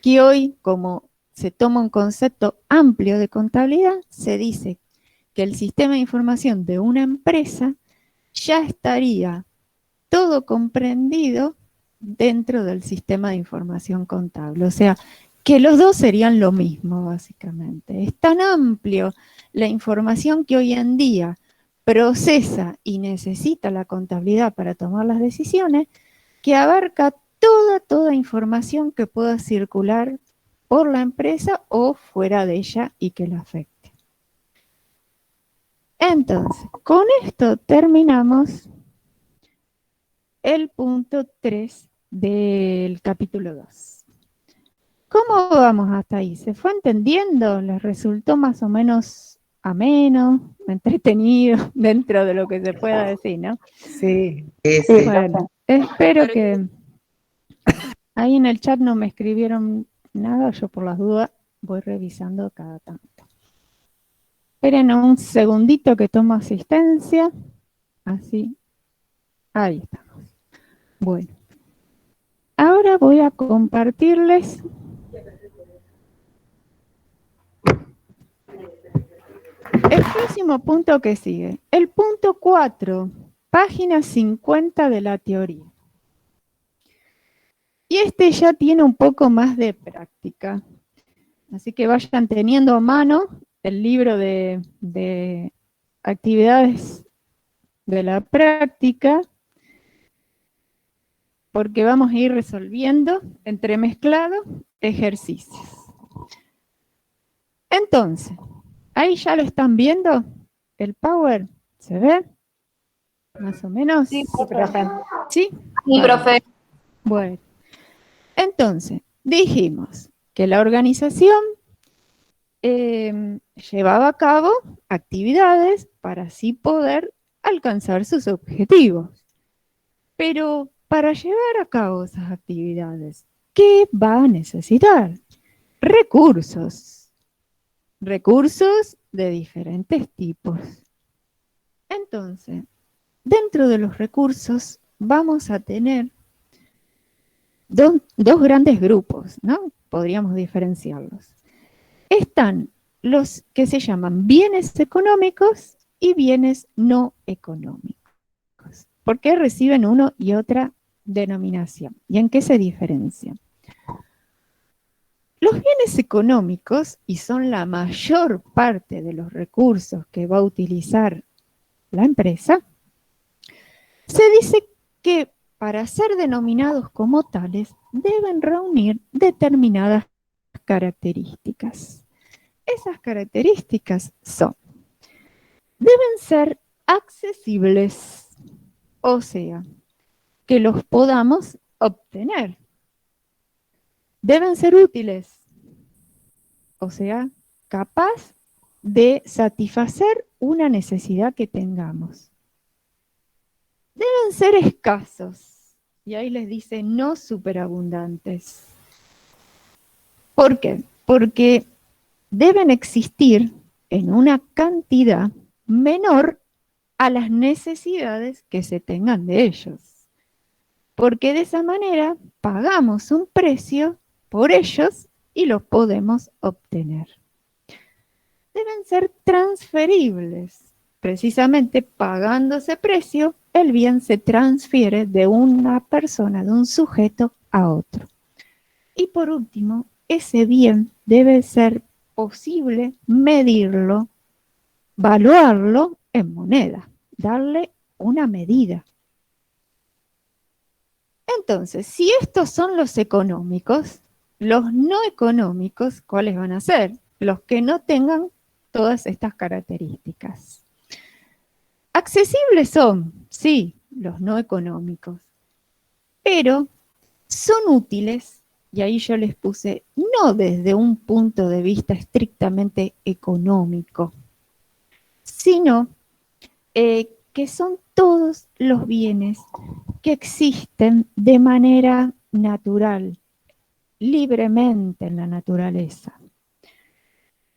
Que hoy, como se toma un concepto amplio de contabilidad, se dice que el sistema de información de una empresa ya estaría todo comprendido dentro del sistema de información contable. O sea, que los dos serían lo mismo, básicamente. Es tan amplio la información que hoy en día procesa y necesita la contabilidad para tomar las decisiones, que abarca toda información que pueda circular por la empresa o fuera de ella y que la afecte. Entonces, con esto terminamos el punto 3 del capítulo 2. ¿Cómo vamos hasta ahí? ¿Se fue entendiendo? ¿Les resultó más o menos ameno, entretenido, dentro de lo que se pueda decir, no? Sí. Bueno, espero que ahí en el chat no me escribieron nada, yo por las dudas voy revisando cada tanto. Esperen un segundito que tomo asistencia. Así. Ahí estamos. Bueno. Ahora voy a compartirles el próximo punto que sigue. El punto 4, página 50 de la teoría. Y este ya tiene un poco más de práctica. Así que vayan teniendo a mano el libro de actividades de la práctica, porque vamos a ir resolviendo entremezclados ejercicios. Entonces, ahí ya lo están viendo, el Power, ¿se ve? Más o menos. Sí, profe. ¿Sí? Sí, profe. Bueno, entonces, dijimos que la organización llevaba a cabo actividades para así poder alcanzar sus objetivos. Pero para llevar a cabo esas actividades, ¿qué va a necesitar? Recursos. Recursos de diferentes tipos. Entonces, dentro de los recursos vamos a tener dos grandes grupos, ¿no? Podríamos diferenciarlos. Están los que se llaman bienes económicos y bienes no económicos. ¿Por qué reciben uno y otra denominación? ¿Y en qué se diferencian? Los bienes económicos, y son la mayor parte de los recursos que va a utilizar la empresa, se dice que para ser denominados como tales deben reunir determinadas características. Esas características son: deben ser accesibles, o sea, que los podamos obtener. Deben ser útiles, o sea, capaz de satisfacer una necesidad que tengamos. Deben ser escasos, y ahí les dice no superabundantes. ¿Por qué? Porque deben existir en una cantidad menor a las necesidades que se tengan de ellos. Porque de esa manera pagamos un precio por ellos y los podemos obtener. Deben ser transferibles. Precisamente pagando ese precio, el bien se transfiere de una persona, de un sujeto a otro. Y por último, ese bien debe ser posible medirlo, valuarlo en moneda, darle una medida. Entonces, si estos son los económicos, los no económicos, ¿cuáles van a ser? Los que no tengan todas estas características. Accesibles son, sí, los no económicos, pero son útiles, y ahí yo les puse, no desde un punto de vista estrictamente económico, sino que son todos los bienes que existen de manera natural, libremente en la naturaleza.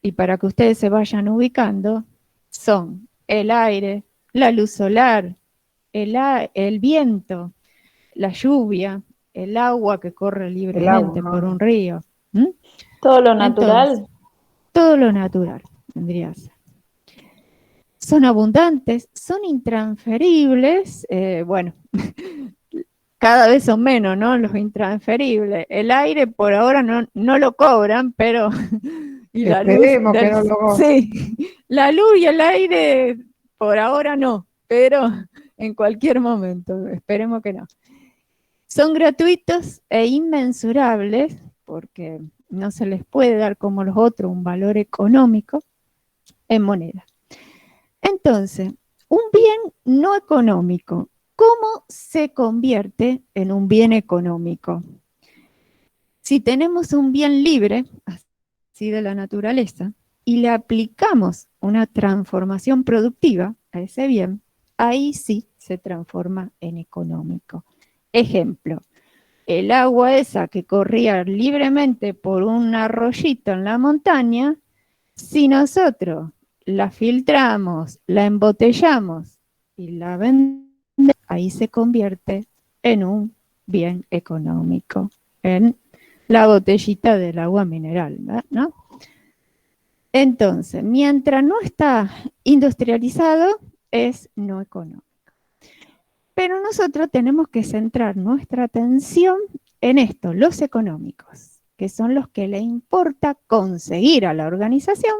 Y para que ustedes se vayan ubicando, son el aire, la luz solar, el viento, la lluvia, el agua que corre libremente por un río. ¿Mm? Todo lo natural. Entonces, todo lo natural, vendría a ser. Son abundantes, son intransferibles, bueno, cada vez son menos, ¿no? Los intransferibles. El aire por ahora no lo cobran, pero... Y esperemos que no lo cobren. Sí, la luz y el aire por ahora no, pero en cualquier momento, esperemos que no. Son gratuitos e inmensurables, porque no se les puede dar como los otros un valor económico en moneda. Entonces, un bien no económico, ¿cómo se convierte en un bien económico? Si tenemos un bien libre, así de la naturaleza, y le aplicamos una transformación productiva a ese bien, ahí sí se transforma en económico. Ejemplo, el agua esa que corría libremente por un arroyito en la montaña, si nosotros la filtramos, la embotellamos y la vendemos, ahí se convierte en un bien económico, en la botellita del agua mineral, ¿no? Entonces, mientras no está industrializado, es no económico. Pero nosotros tenemos que centrar nuestra atención en esto, los económicos, que son los que le importa conseguir a la organización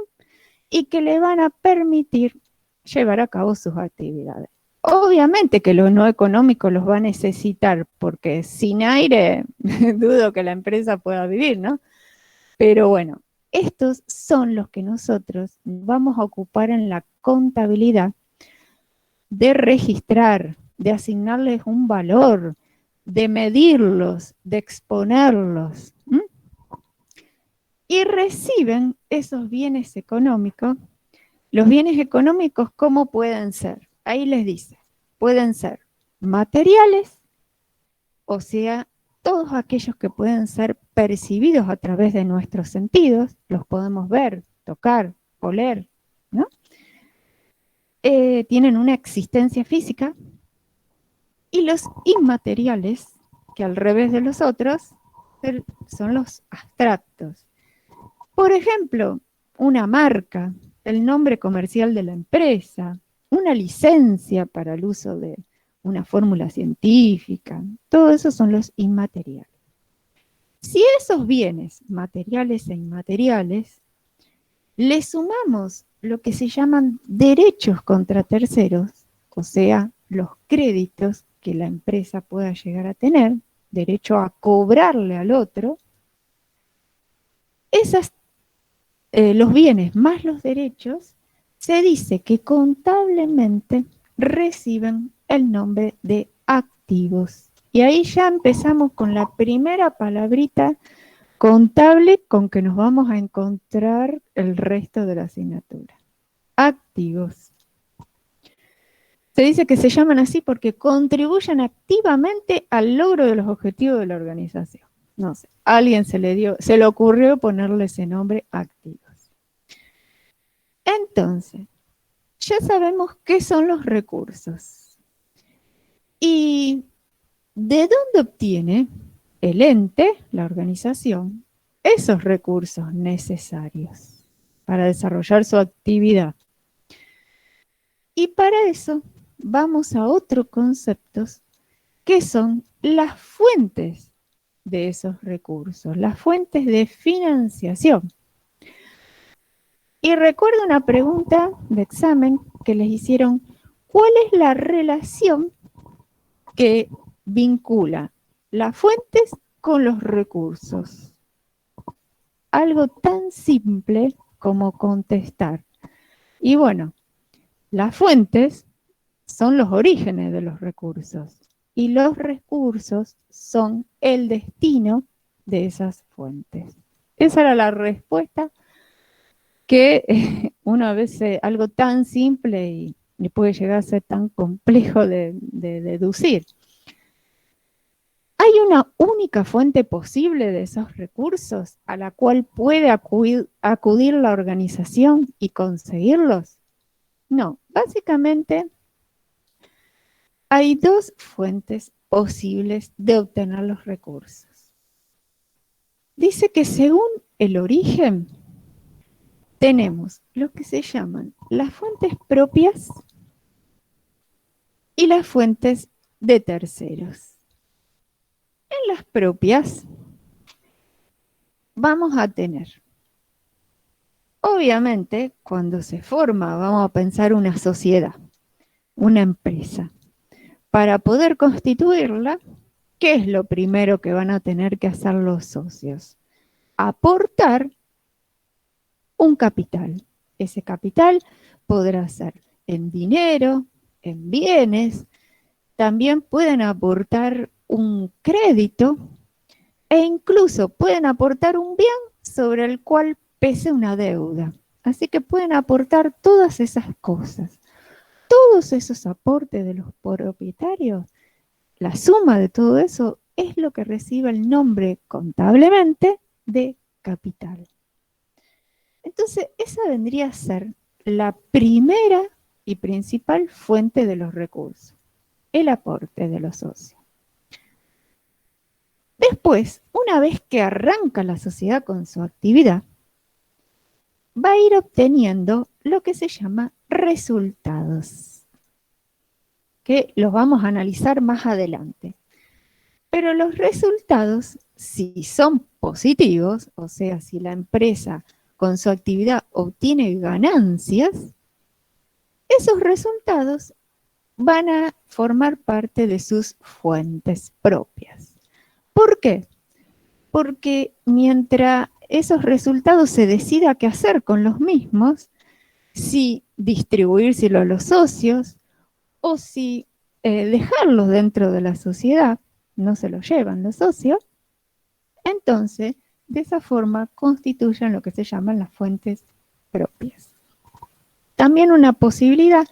y que le van a permitir llevar a cabo sus actividades. Obviamente que los no económicos los va a necesitar, porque sin aire dudo que la empresa pueda vivir, ¿no? Pero bueno, estos son los que nosotros vamos a ocupar en la contabilidad de registrar, de asignarles un valor, de medirlos, de exponerlos. Y reciben esos bienes económicos. Los bienes económicos, ¿cómo pueden ser? Ahí les dice, pueden ser materiales, o sea, todos aquellos que pueden ser percibidos a través de nuestros sentidos, los podemos ver, tocar, oler, ¿no? Tienen una existencia física, y los inmateriales, que al revés de los otros, son los abstractos. Por ejemplo, una marca, el nombre comercial de la empresa, una licencia para el uso de una fórmula científica, todo eso son los inmateriales. Si esos bienes materiales e inmateriales le sumamos lo que se llaman derechos contra terceros, o sea, los créditos que la empresa pueda llegar a tener, derecho a cobrarle al otro, los bienes más los derechos, se dice que contablemente reciben el nombre de activos. Y ahí ya empezamos con la primera palabrita contable con que nos vamos a encontrar el resto de la asignatura. Activos. Se dice que se llaman así porque contribuyen activamente al logro de los objetivos de la organización. No sé, a alguien se le ocurrió ponerle ese nombre activos. Entonces, ya sabemos qué son los recursos. ¿Y de dónde obtiene el ente, la organización, esos recursos necesarios para desarrollar su actividad? Y para eso vamos a otros conceptos que son las fuentes de esos recursos, las fuentes de financiación. Y recuerdo una pregunta de examen que les hicieron: ¿cuál es la relación que vincula las fuentes con los recursos? Algo tan simple como contestar. Y bueno, las fuentes son los orígenes de los recursos y los recursos son el destino de esas fuentes. Esa era la respuesta que una vez algo tan simple y puede llegar a ser tan complejo de deducir. ¿Hay una única fuente posible de esos recursos a la cual puede acudir la organización y conseguirlos? No, básicamente hay dos fuentes posibles de obtener los recursos. Dice que según el origen tenemos lo que se llaman las fuentes propias y las fuentes de terceros. En las propias vamos a tener, obviamente, cuando se forma, vamos a pensar una sociedad, una empresa. Para poder constituirla, ¿qué es lo primero que van a tener que hacer los socios? Aportar un capital. Ese capital podrá ser en dinero, en bienes, también pueden aportar un crédito e incluso pueden aportar un bien sobre el cual pese una deuda. Así que pueden aportar todas esas cosas. Todos esos aportes de los propietarios, la suma de todo eso es lo que recibe el nombre contablemente de capital. Entonces, esa vendría a ser la primera y principal fuente de los recursos, el aporte de los socios. Después, una vez que arranca la sociedad con su actividad, va a ir obteniendo lo que se llama resultados, que los vamos a analizar más adelante. Pero los resultados, si son positivos, o sea, si la empresa con su actividad obtiene ganancias, esos resultados van a formar parte de sus fuentes propias. ¿Por qué? Porque mientras esos resultados se decida qué hacer con los mismos, si distribuírselo a los socios o si dejarlos dentro de la sociedad, no se los llevan los socios, entonces de esa forma constituyen lo que se llaman las fuentes propias. También una posibilidad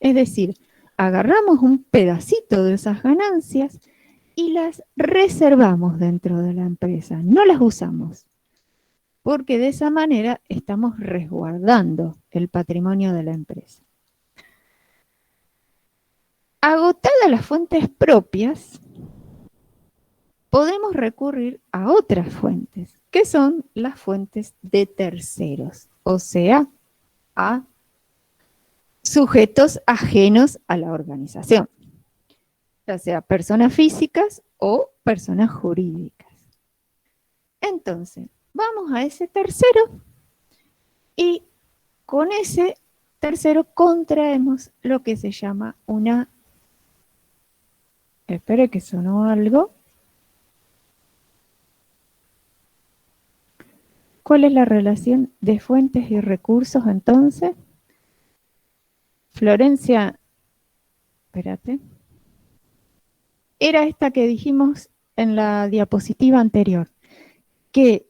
es decir, agarramos un pedacito de esas ganancias y las reservamos dentro de la empresa, no las usamos, porque de esa manera estamos resguardando el patrimonio de la empresa. Agotadas las fuentes propias, podemos recurrir a otras fuentes, que son las fuentes de terceros, o sea, a sujetos ajenos a la organización, ya sea personas físicas o personas jurídicas. Entonces, vamos a ese tercero y con ese tercero contraemos lo que se llama una... Espere que sonó algo. ¿Cuál es la relación de fuentes y recursos entonces? Florencia, espérate. Era esta que dijimos en la diapositiva anterior, que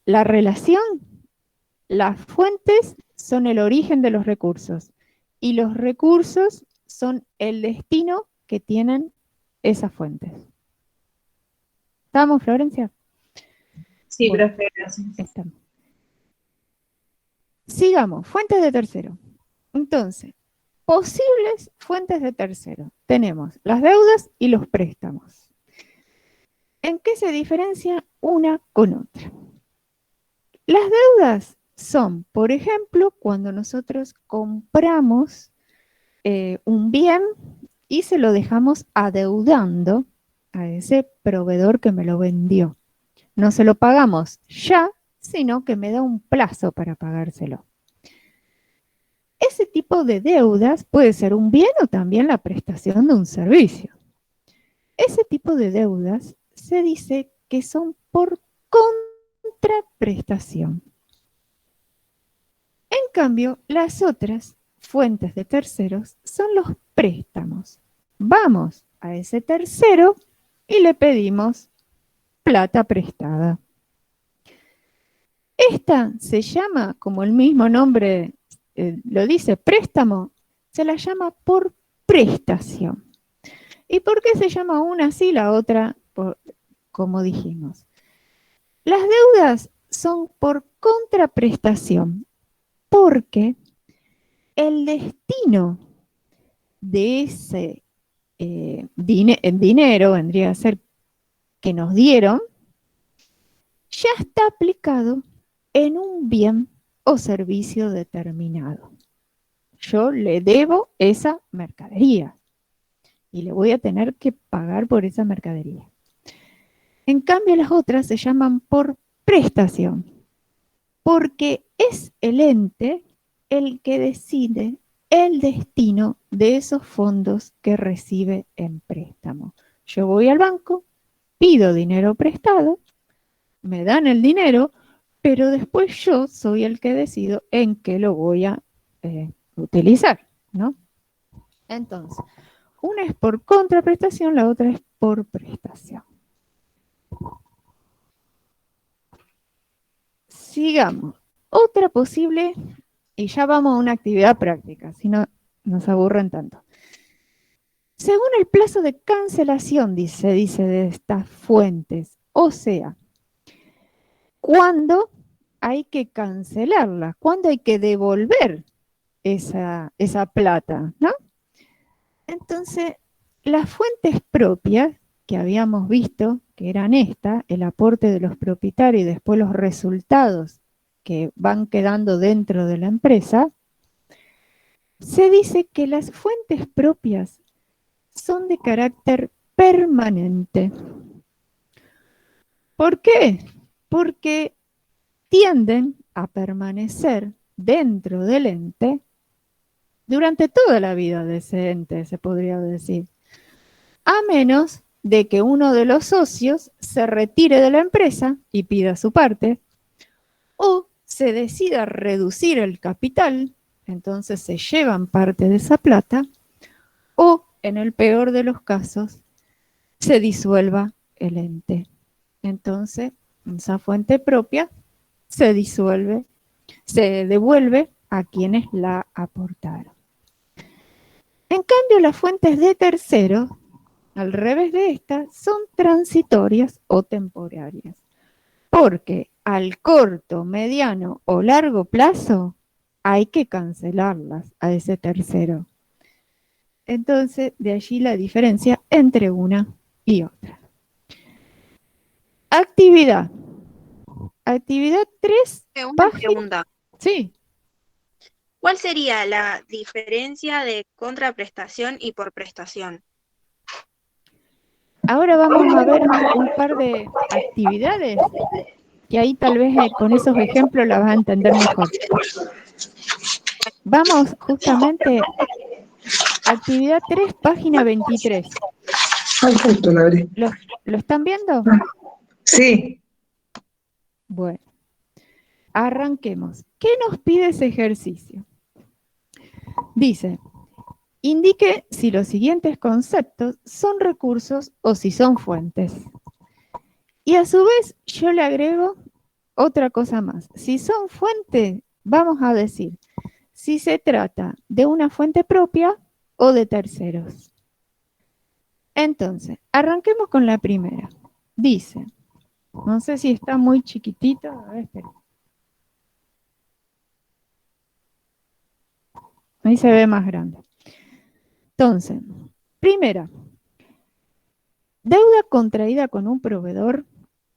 la relación, las fuentes son el origen de los recursos y los recursos son el destino que tienen esas fuentes. ¿Estamos, Florencia? Sí, bueno, profe, gracias. estamos. Sigamos, fuentes de tercero. Entonces, posibles fuentes de tercero. Tenemos las deudas y los préstamos. ¿En qué se diferencia una con otra? Las deudas son, por ejemplo, cuando nosotros compramos un bien y se lo dejamos adeudando a ese proveedor que me lo vendió. No se lo pagamos ya, sino que me da un plazo para pagárselo. Ese tipo de deudas puede ser un bien o también la prestación de un servicio. Ese tipo de deudas se dice que son por contraprestación. En cambio, las otras fuentes de terceros son los préstamos. Vamos a ese tercero y le pedimos plata prestada. Esta se llama, como el mismo nombre lo dice, préstamo, se la llama por prestación. ¿Y por qué se llama una así y la otra como dijimos? Las deudas son por contraprestación, porque el destino de ese dinero, vendría a ser que nos dieron, ya está aplicado en un bien o servicio determinado. Yo le debo esa mercadería y le voy a tener que pagar por esa mercadería. En cambio, las otras se llaman por prestación, porque es el ente el que decide el destino de esos fondos que recibe en préstamo. Yo voy al banco, pido dinero prestado, me dan el dinero, pero después yo soy el que decido en qué lo voy a utilizar, ¿no? Entonces, una es por contraprestación, la otra es por prestación. Sigamos. Otra posible, y ya vamos a una actividad práctica, si no nos aburren tanto. Según el plazo de cancelación, dice de estas fuentes, o sea, ¿cuándo hay que cancelarla? ¿Cuándo hay que devolver esa plata? ¿No? Entonces, las fuentes propias que habíamos visto, que eran el aporte de los propietarios y después los resultados que van quedando dentro de la empresa, se dice que las fuentes propias son de carácter permanente. ¿Por qué? Porque tienden a permanecer dentro del ente durante toda la vida de ese ente, se podría decir, a menos de que uno de los socios se retire de la empresa y pida su parte, o se decida reducir el capital, entonces se llevan parte de esa plata, o en el peor de los casos, se disuelva el ente. Entonces, esa fuente propia se disuelve, se devuelve a quienes la aportaron. En cambio, las fuentes de terceros, al revés de estas, son transitorias o temporarias, porque al corto, mediano o largo plazo hay que cancelarlas a ese tercero. Entonces, de allí la diferencia entre una y otra. Actividad. Actividad 3. Una pregunta. Sí. ¿Cuál sería la diferencia de contraprestación y por prestación? Ahora vamos a ver un par de actividades y ahí tal vez con esos ejemplos la vas a entender mejor. Vamos justamente a actividad 3, página 23. Justo la abrí. ¿Lo están viendo? Sí. Bueno, arranquemos. ¿Qué nos pide ese ejercicio? Dice, indique si los siguientes conceptos son recursos o si son fuentes. Y a su vez yo le agrego otra cosa más. Si son fuentes, vamos a decir si se trata de una fuente propia o de terceros. Entonces, arranquemos con la primera. Dice, no sé si está muy chiquitito, a ver, espera. Ahí se ve más grande. Entonces, primera, deuda contraída con un proveedor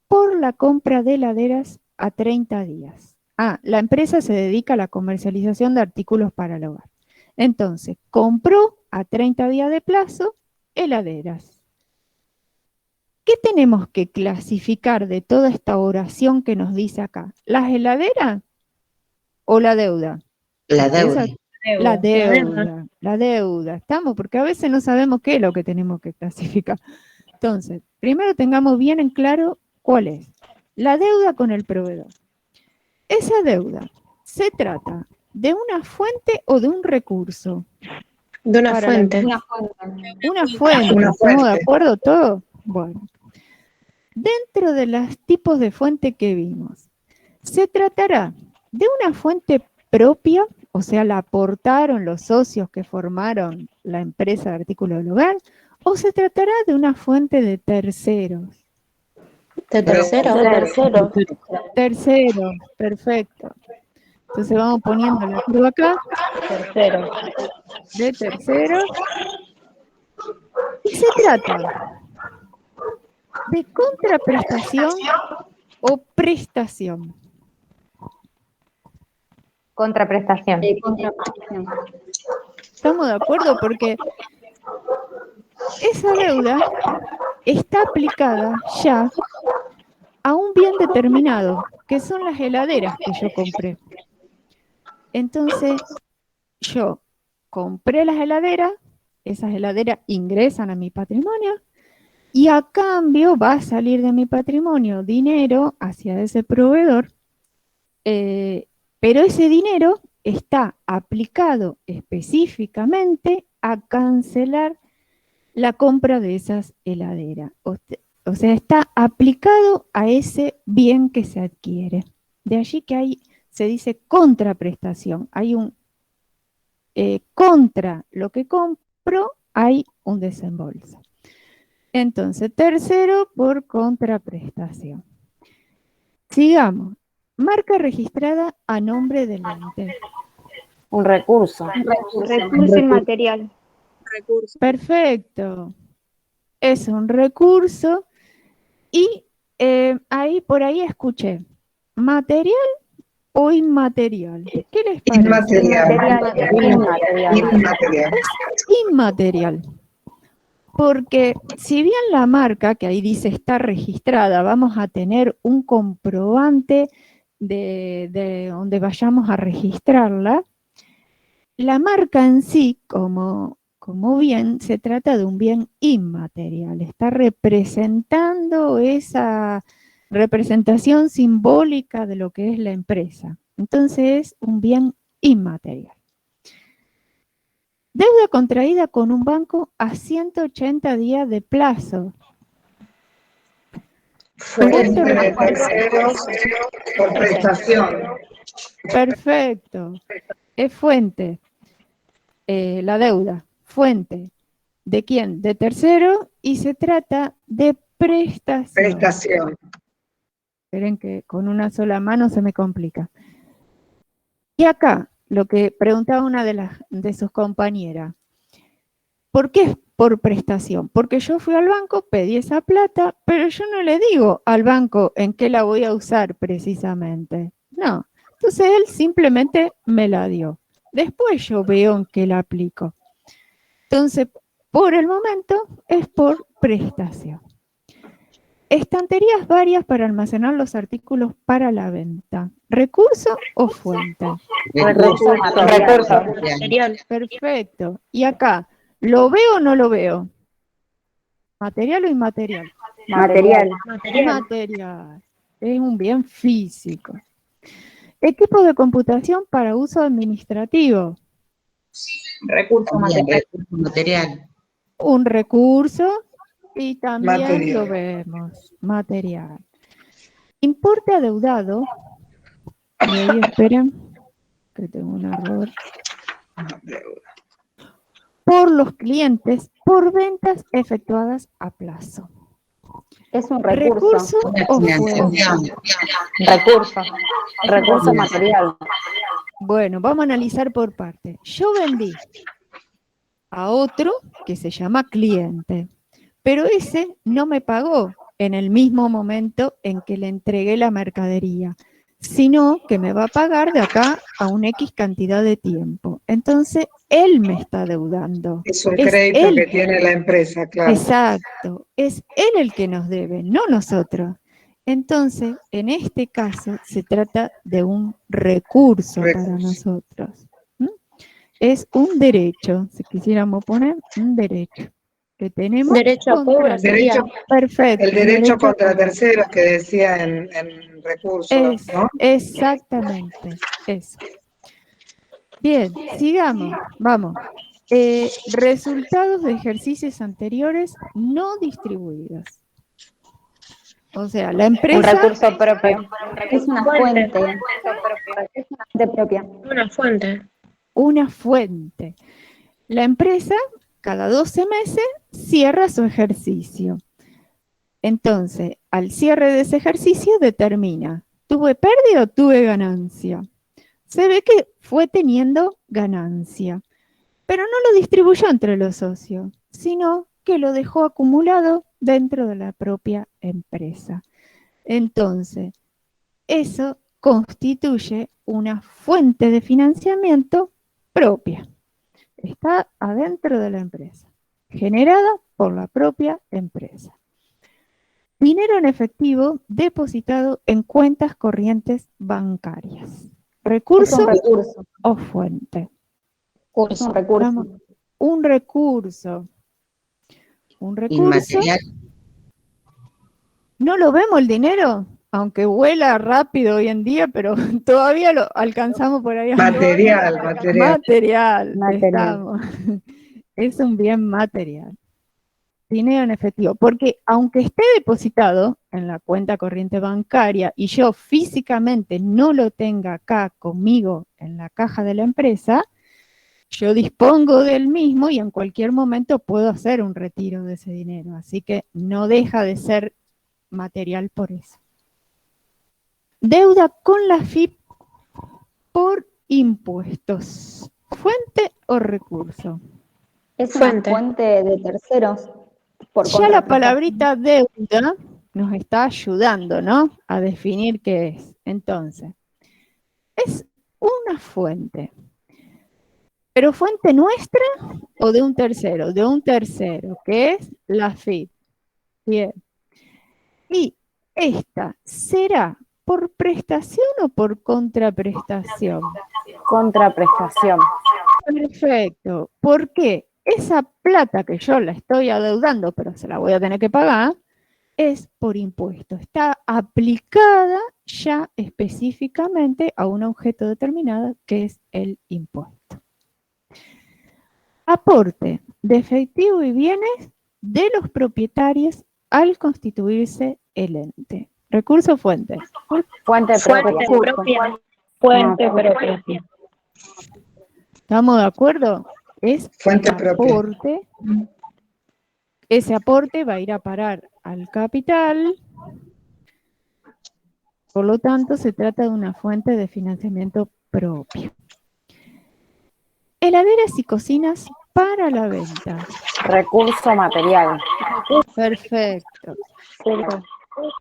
por la compra de heladeras a 30 días. La empresa se dedica a la comercialización de artículos para el hogar. Entonces, compró a 30 días de plazo heladeras. ¿Qué tenemos que clasificar de toda esta oración que nos dice acá? ¿Las heladeras o la deuda? La deuda. La deuda. ¿Estamos? Porque a veces no sabemos qué es lo que tenemos que clasificar. Entonces, primero tengamos bien en claro cuál es. La deuda con el proveedor. Esa deuda se trata de una fuente o de un recurso. De una fuente. Una fuente. ¿Estamos de acuerdo todos? Bueno. Dentro de los tipos de fuente que vimos, se tratará de una fuente propia, o sea, la aportaron los socios que formaron la empresa de artículos del hogar, o se tratará de una fuente de terceros. ¿De terceros? Terceros, perfecto. Entonces vamos poniendo la curva acá. Terceros. De terceros. Y se trata de contraprestación o prestación. Contraprestación. ¿Estamos de acuerdo? Porque esa deuda está aplicada ya a un bien determinado, que son las heladeras que yo compré. Entonces, yo compré las heladeras, esas heladeras ingresan a mi patrimonio, y a cambio va a salir de mi patrimonio dinero hacia ese proveedor, pero ese dinero está aplicado específicamente a cancelar la compra de esas heladeras. O sea, está aplicado a ese bien que se adquiere. De allí que se dice contraprestación. Hay un contra lo que compro, hay un desembolso. Entonces, tercero por contraprestación. Sigamos. Marca registrada a nombre del ente. Un recurso. Recurso inmaterial. Perfecto. Es un recurso y por ahí escuché, ¿material o inmaterial? ¿Qué les parece? Inmaterial. Es inmaterial. Porque si bien la marca, que ahí dice está registrada, vamos a tener un comprobante de donde vayamos a registrarla, la marca en sí, como bien, se trata de un bien inmaterial. Está representando esa representación simbólica de lo que es la empresa. Entonces es un bien inmaterial. Deuda contraída con un banco a 180 días de plazo. Fuente de terceros por prestación. Perfecto. Es fuente. La deuda. Fuente. ¿De quién? De tercero, y se trata de prestación. Prestación. Esperen que con una sola mano se me complica. Y acá, lo que preguntaba una de sus compañeras, ¿por qué es por prestación? Porque yo fui al banco, pedí esa plata, pero yo no le digo al banco en qué la voy a usar precisamente. No. Entonces él simplemente me la dio. Después yo veo en qué la aplico. Entonces, por el momento es por prestación. Estanterías varias para almacenar los artículos para la venta. ¿Recurso o fuente? Recurso material. Perfecto. Y acá, ¿lo veo o no lo veo? ¿Material o inmaterial? Material. Material. Es un bien físico. Equipo de computación para uso administrativo. Recurso Material. Un recurso y también Material. lo vemos. Material. Importe adeudado. Y ahí esperen, que tengo un error. Por los clientes por ventas efectuadas a plazo. Es un recurso. ¿Recurso o fuente? Recurso. Recurso material. Bueno, vamos a analizar por partes. Yo vendí a otro que se llama cliente, pero ese no me pagó en el mismo momento en que le entregué la mercadería, sino que me va a pagar de acá a un X cantidad de tiempo. Entonces, él me está deudando. Es un crédito que tiene la empresa, claro. Exacto, es él el que nos debe, no nosotros. Entonces, en este caso, se trata de un recurso para nosotros. ¿Mm? Es un derecho, si quisiéramos poner un derecho que tenemos. Derecho a cobro sería. Perfecto. El derecho contra terceros que decía en recursos, ¿no? Exactamente, eso. Bien, sigamos, vamos. Resultados de ejercicios anteriores no distribuidos. O sea, la empresa... Un recurso propio. Es una fuente. Es una fuente propia. Una fuente. Una fuente. La empresa, cada 12 meses, cierra su ejercicio. Entonces, al cierre de ese ejercicio determina, ¿tuve pérdida o tuve ganancia? Se ve que fue teniendo ganancia, pero no lo distribuyó entre los socios, sino que lo dejó acumulado dentro de la propia empresa. Entonces, eso constituye una fuente de financiamiento propia. Está adentro de la empresa, generada por la propia empresa. Dinero en efectivo depositado en cuentas corrientes bancarias. ¿Recurso, o fuente? Un recurso. Un recurso. Un recurso. Inmaterial. ¿No lo vemos el dinero? Aunque vuela rápido hoy en día, pero todavía lo alcanzamos por ahí. Material. Material. Estamos. Es un bien material. Dinero en efectivo, porque aunque esté depositado en la cuenta corriente bancaria y yo físicamente no lo tenga acá conmigo en la caja de la empresa, yo dispongo del mismo y en cualquier momento puedo hacer un retiro de ese dinero, así que no deja de ser material por eso. Deuda con la FIP por impuestos. ¿Fuente o recurso? Es una fuente de terceros. Ya la palabrita deuda nos está ayudando, ¿no? A definir qué es. Entonces, es una fuente. ¿Pero fuente nuestra o de un tercero? De un tercero, que es la FIP. Bien. Y esta será por prestación o por contraprestación. Contraprestación. Perfecto. ¿Por qué? Esa plata que yo la estoy adeudando, pero se la voy a tener que pagar, es por impuesto. Está aplicada ya específicamente a un objeto determinado, que es el impuesto. Aporte de efectivo y bienes de los propietarios al constituirse el ente. Recurso o fuente. Fuente propia. Fuente propia. ¿Estamos de acuerdo? Es fuente aporte. Ese aporte va a ir a parar al capital. Por lo tanto, se trata de una fuente de financiamiento propio. Heladeras y cocinas para la venta. Recurso material. Perfecto.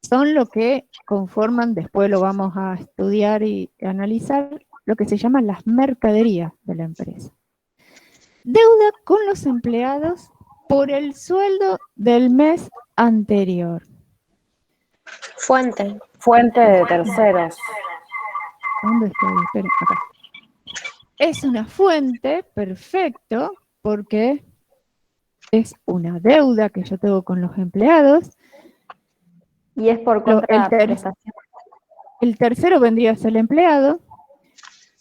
Son lo que conforman, después lo vamos a estudiar y analizar, lo que se llaman las mercaderías de la empresa. Deuda con los empleados por el sueldo del mes anterior. Fuente. Fuente de terceros. ¿Dónde estoy? Esperen, acá. Es una fuente, perfecto, porque es una deuda que yo tengo con los empleados. Y es por contraprestación. El tercero vendría a ser el empleado.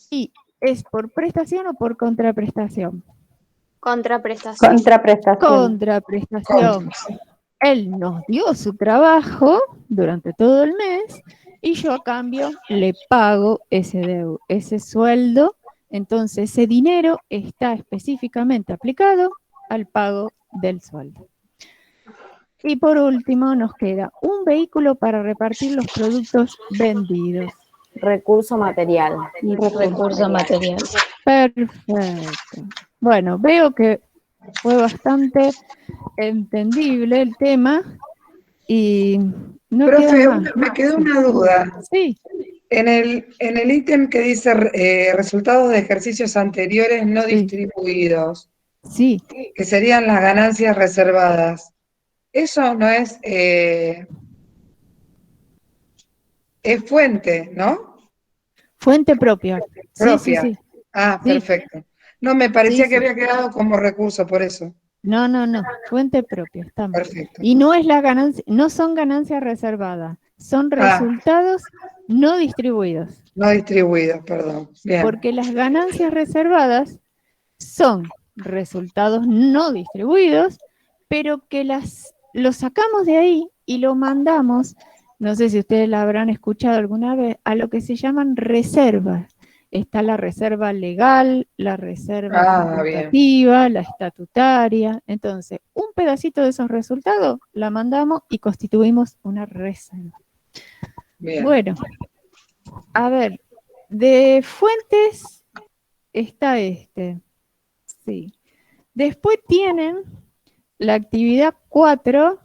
Y es por prestación o por contraprestación. Contraprestación. Contraprestación. Él nos dio su trabajo durante todo el mes y yo a cambio le pago ese sueldo. Entonces ese dinero está específicamente aplicado al pago del sueldo. Y por último nos queda un vehículo para repartir los productos vendidos. recurso material. Recurso material. Perfecto. Bueno, veo que fue bastante entendible el tema y no Profe, queda más. me quedó una duda. Sí. En el ítem que dice resultados de ejercicios anteriores no distribuidos, sí, que serían las ganancias reservadas, eso no es fuente, ¿no? Fuente propia. Propia. Sí. Ah, Sí. perfecto. No, me parecía Sí, que sí. había quedado como recurso, por eso. No, fuente propia, estamos. Perfecto. Y no es la ganancia, no son ganancias reservadas, son resultados no distribuidos. No distribuidos, perdón. Bien. Porque las ganancias reservadas son resultados no distribuidos, pero que lo sacamos de ahí y lo mandamos, no sé si ustedes la habrán escuchado alguna vez, a lo que se llaman reservas. Está la reserva legal, la reserva facultativa, la estatutaria. Entonces, un pedacito de esos resultados la mandamos y constituimos una reserva. Bien. Bueno, a ver, de fuentes está sí. Después tienen la actividad 4,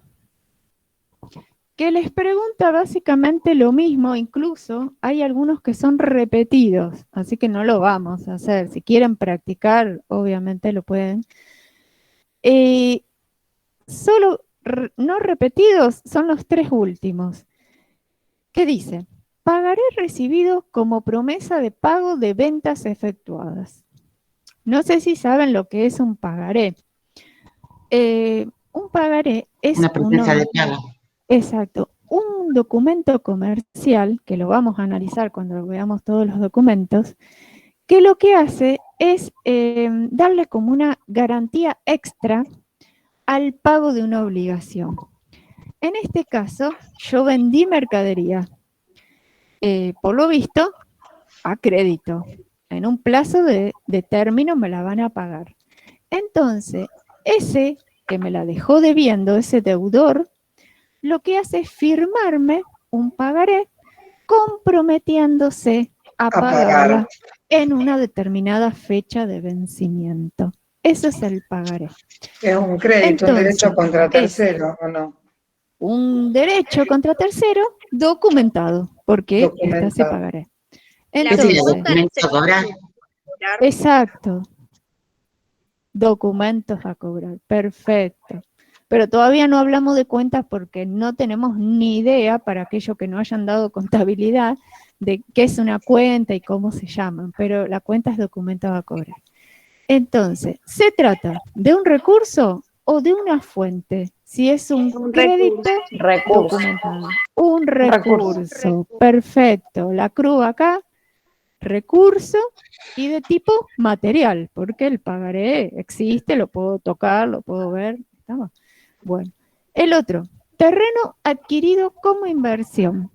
que les pregunta básicamente lo mismo, incluso hay algunos que son repetidos, así que no lo vamos a hacer. Si quieren practicar, obviamente lo pueden. Solo no repetidos son los 3 últimos. ¿Qué dice? Pagaré recibido como promesa de pago de ventas efectuadas. No sé si saben lo que es un pagaré. Un pagaré es una promesa de pago. Exacto. Un documento comercial, que lo vamos a analizar cuando veamos todos los documentos, que lo que hace es darle como una garantía extra al pago de una obligación. En este caso, yo vendí mercadería, por lo visto, a crédito. En un plazo de término me la van a pagar. Entonces, ese que me la dejó debiendo, ese deudor, lo que hace es firmarme un pagaré comprometiéndose a pagarla en una determinada fecha de vencimiento. Ese es el pagaré. ¿Es un crédito, un derecho contra tercero o no? Un derecho contra tercero documentado, porque está ese pagaré. Entonces, documento a cobrar. Exacto. Documentos a cobrar. Perfecto. Pero todavía no hablamos de cuentas porque no tenemos ni idea, para aquellos que no hayan dado contabilidad, de qué es una cuenta y cómo se llaman. Pero la cuenta es documento a cobrar. Entonces, ¿se trata de un recurso o de una fuente? Si es un crédito, documentado. Un recurso. Perfecto. La cruz acá, recurso y de tipo material, porque el pagaré existe, lo puedo tocar, lo puedo ver. ¿Estamos? Bueno, el otro, terreno adquirido como inversión.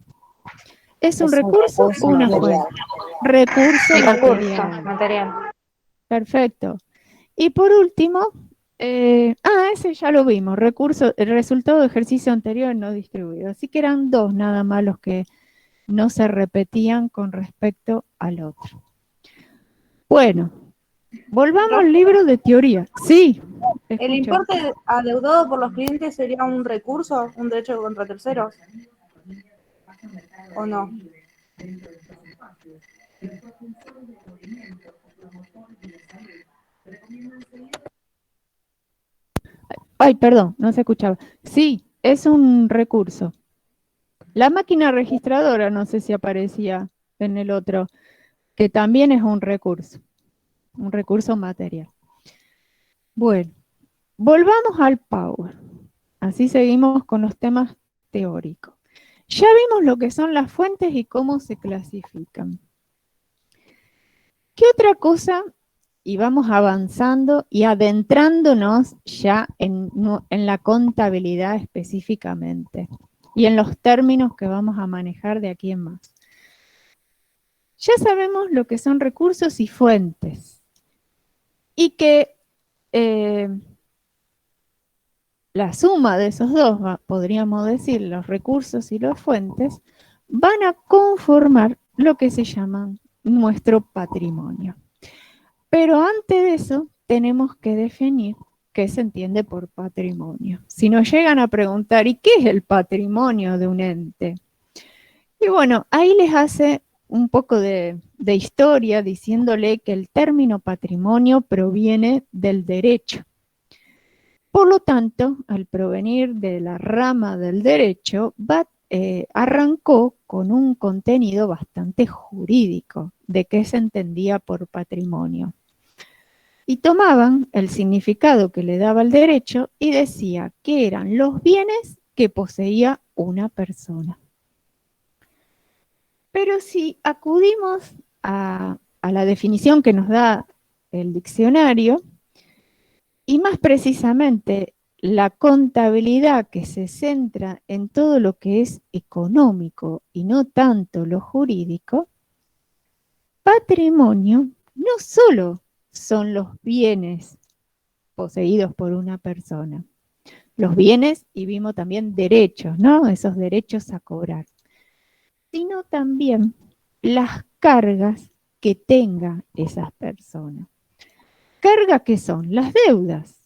¿Es un recurso o una fuente? Recurso material. Perfecto. Y por último, ese ya lo vimos, el resultado de ejercicio anterior no distribuido. Así que eran 2 nada más los que no se repetían con respecto al otro. Bueno, volvamos al libro de teoría. Sí. ¿El importe adeudado por los clientes sería un recurso, un derecho contra terceros? ¿O no? Ay, perdón, no se escuchaba. Sí, es un recurso. La máquina registradora, no sé si aparecía en el otro, que también es un recurso material. Bueno, volvamos al Power. Así seguimos con los temas teóricos. Ya vimos lo que son las fuentes y cómo se clasifican. ¿Qué otra cosa? Y vamos avanzando y adentrándonos ya en la contabilidad específicamente y en los términos que vamos a manejar de aquí en más. Ya sabemos lo que son recursos y fuentes y que la suma de esos dos, podríamos decir, los recursos y las fuentes, van a conformar lo que se llama nuestro patrimonio. Pero antes de eso, tenemos que definir qué se entiende por patrimonio. Si nos llegan a preguntar, ¿y qué es el patrimonio de un ente? Y bueno, ahí les hace un poco de historia diciéndole que el término patrimonio proviene del derecho. Por lo tanto, al provenir de la rama del derecho, arrancó con un contenido bastante jurídico de qué se entendía por patrimonio. Y tomaban el significado que le daba el derecho y decía que eran los bienes que poseía una persona. Pero si acudimos a la definición que nos da el diccionario, y más precisamente la contabilidad que se centra en todo lo que es económico y no tanto lo jurídico, patrimonio no solo son los bienes poseídos por una persona, los bienes y vimos también derechos, ¿no? Esos derechos a cobrar, sino también las cargas que tengan esas personas. ¿Cargas qué son? Las deudas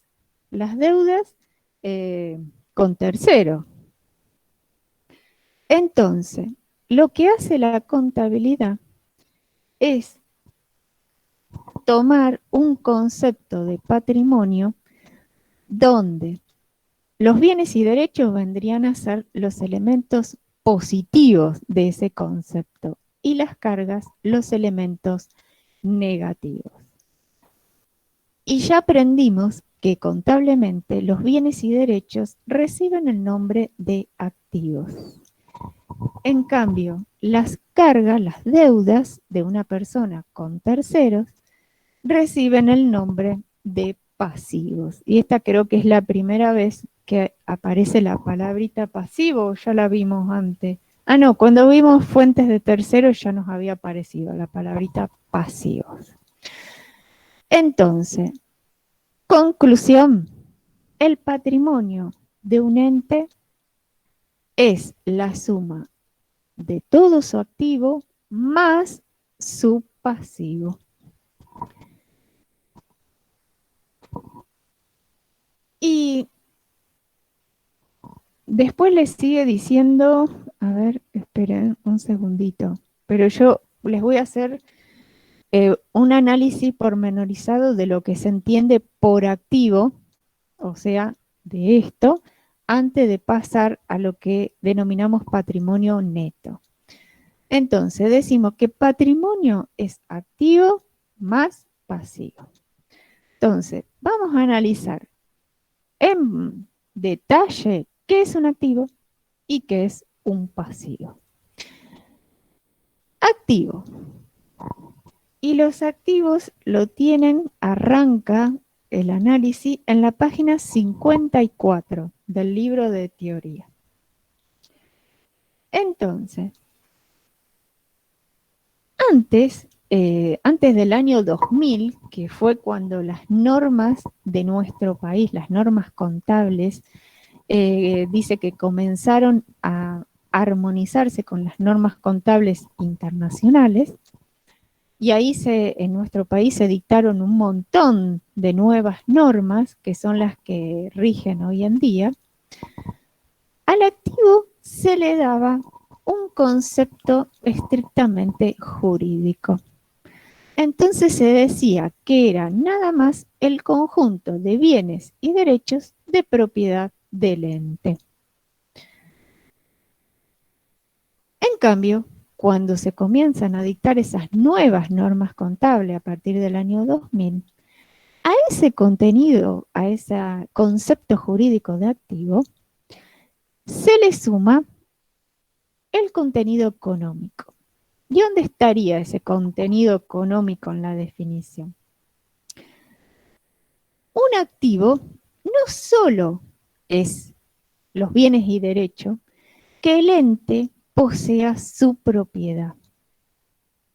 con tercero. Entonces, lo que hace la contabilidad es tomar un concepto de patrimonio donde los bienes y derechos vendrían a ser los elementos positivos de ese concepto y las cargas los elementos negativos. Y ya aprendimos que contablemente los bienes y derechos reciben el nombre de activos. En cambio, las cargas, las deudas de una persona con terceros reciben el nombre de pasivos. Y esta creo que es la primera vez que aparece la palabrita pasivo, ya la vimos antes. Ah, no, cuando vimos fuentes de terceros ya nos había aparecido la palabrita pasivos. Entonces, conclusión, el patrimonio de un ente es la suma de todo su activo más su pasivo. Y después les sigue diciendo, a ver, esperen un segundito, pero yo les voy a hacer un análisis pormenorizado de lo que se entiende por activo, o sea, de esto, antes de pasar a lo que denominamos patrimonio neto. Entonces, decimos que patrimonio es activo más pasivo. Entonces, vamos a analizar en detalle qué es un activo y qué es un pasivo. Activo. Y los activos lo tienen, arranca el análisis en la página 54 del libro de teoría. Entonces, antes del año 2000, que fue cuando las normas de nuestro país, las normas contables, dice que comenzaron a armonizarse con las normas contables internacionales, y ahí en nuestro país se dictaron un montón de nuevas normas, que son las que rigen hoy en día. Al activo se le daba un concepto estrictamente jurídico. Entonces se decía que era nada más el conjunto de bienes y derechos de propiedad del ente. En cambio, cuando se comienzan a dictar esas nuevas normas contables a partir del año 2000, a ese contenido, a ese concepto jurídico de activo, se le suma el contenido económico. ¿Y dónde estaría ese contenido económico en la definición? Un activo no solo es los bienes y derechos que el ente posea su propiedad,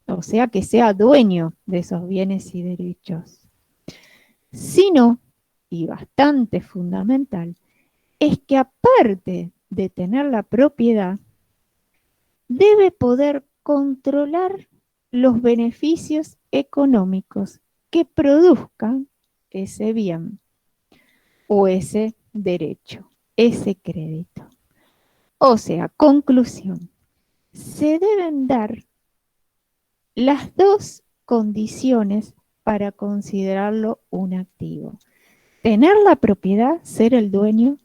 o sea, que sea dueño de esos bienes y derechos, sino, y bastante fundamental, es que aparte de tener la propiedad, debe poder controlar los beneficios económicos que produzcan ese bien o ese derecho, ese crédito. O sea, conclusión, se deben dar las dos condiciones para considerarlo un activo. Tener la propiedad, ser el dueño,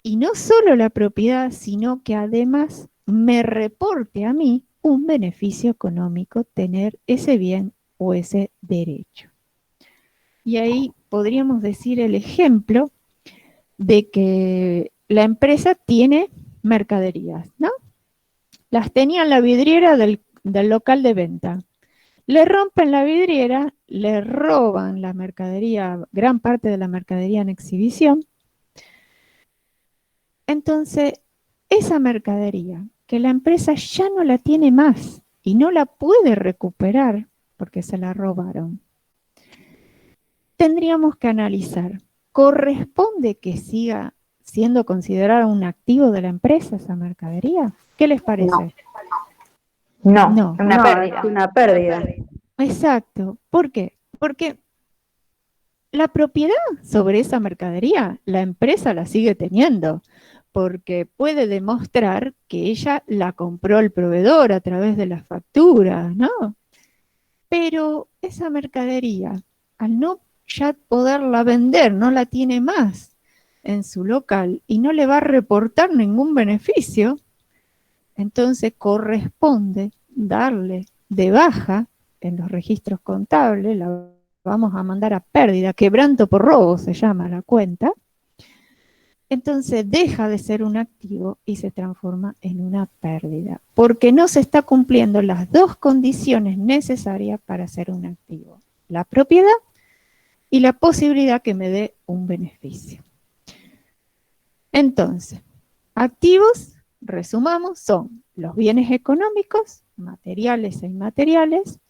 y no solo la propiedad, sino que además me reporte a mí un beneficio económico tener ese bien o ese derecho. Y ahí podríamos decir el ejemplo de que la empresa tiene mercaderías, ¿no? Las tenía en la vidriera del local de venta. Le rompen la vidriera, le roban la mercadería, gran parte de la mercadería en exhibición. Entonces, esa mercadería que la empresa ya no la tiene más y no la puede recuperar porque se la robaron, tendríamos que analizar, ¿corresponde que siga siendo considerada un activo de la empresa esa mercadería? ¿Qué les parece? No, una pérdida. Es una pérdida. Exacto. ¿Por qué? Porque la propiedad sobre esa mercadería, la empresa la sigue teniendo, porque puede demostrar que ella la compró el proveedor a través de las facturas, ¿no? Pero esa mercadería, al no ya poderla vender, no la tiene más en su local y no le va a reportar ningún beneficio, entonces corresponde darle de baja en los registros contables, la vamos a mandar a pérdida, quebranto por robo se llama la cuenta, entonces deja de ser un activo y se transforma en una pérdida, porque no se está cumpliendo las dos condiciones necesarias para ser un activo, la propiedad y la posibilidad que me dé un beneficio. Entonces, activos, resumamos, son los bienes económicos, materiales e inmateriales,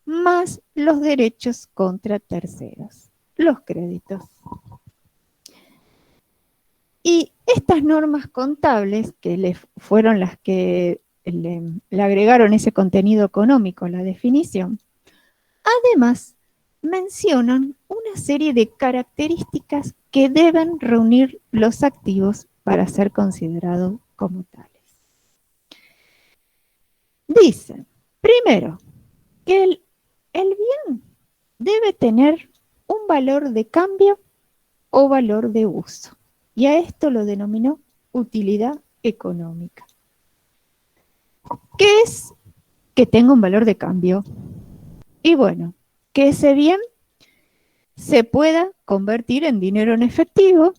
más los derechos contra terceros, los créditos. Y estas normas contables, que fueron las que le agregaron ese contenido económico a la definición, además mencionan una serie de características que deben reunir los activos para ser considerados como tales. Dicen, primero, que el bien debe tener un valor de cambio o valor de uso. Y a esto lo denominó utilidad económica. ¿Qué es que tenga un valor de cambio? Y bueno, que ese bien se pueda convertir en dinero en efectivo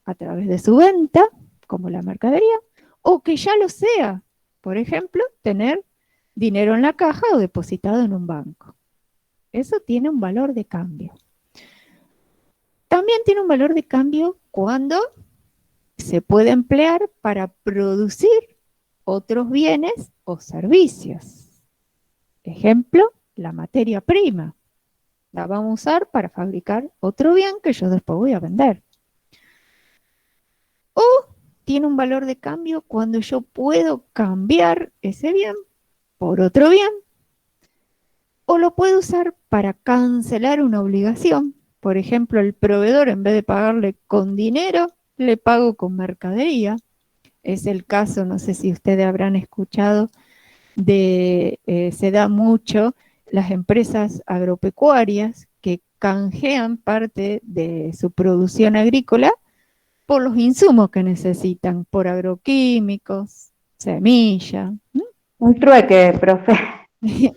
a través de su venta, como la mercadería, o que ya lo sea, por ejemplo, tener dinero en la caja o depositado en un banco. Eso tiene un valor de cambio. También tiene un valor de cambio cuando se puede emplear para producir otros bienes o servicios. Ejemplo, la materia prima. La vamos a usar para fabricar otro bien que yo después voy a vender. O tiene un valor de cambio cuando yo puedo cambiar ese bien por otro bien. O lo puedo usar para cancelar una obligación. Por ejemplo, el proveedor, en vez de pagarle con dinero, le pago con mercadería. Es el caso, no sé si ustedes habrán escuchado, se da mucho las empresas agropecuarias que canjean parte de su producción agrícola por los insumos que necesitan, por agroquímicos, semilla. Un trueque, profe.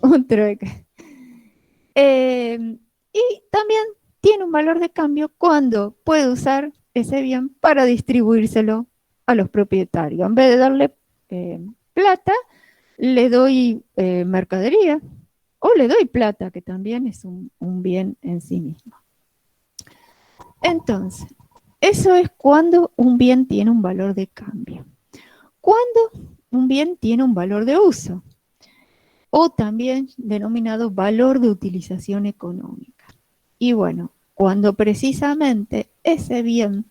Un trueque. Y también tiene un valor de cambio cuando puede usar ese bien para distribuírselo a los propietarios. En vez de darle plata, le doy mercadería o le doy plata, que también es un bien en sí mismo. Entonces, eso es cuando un bien tiene un valor de cambio. Cuando un bien tiene un valor de uso, o también denominado valor de utilización económica. Y bueno, cuando precisamente ese bien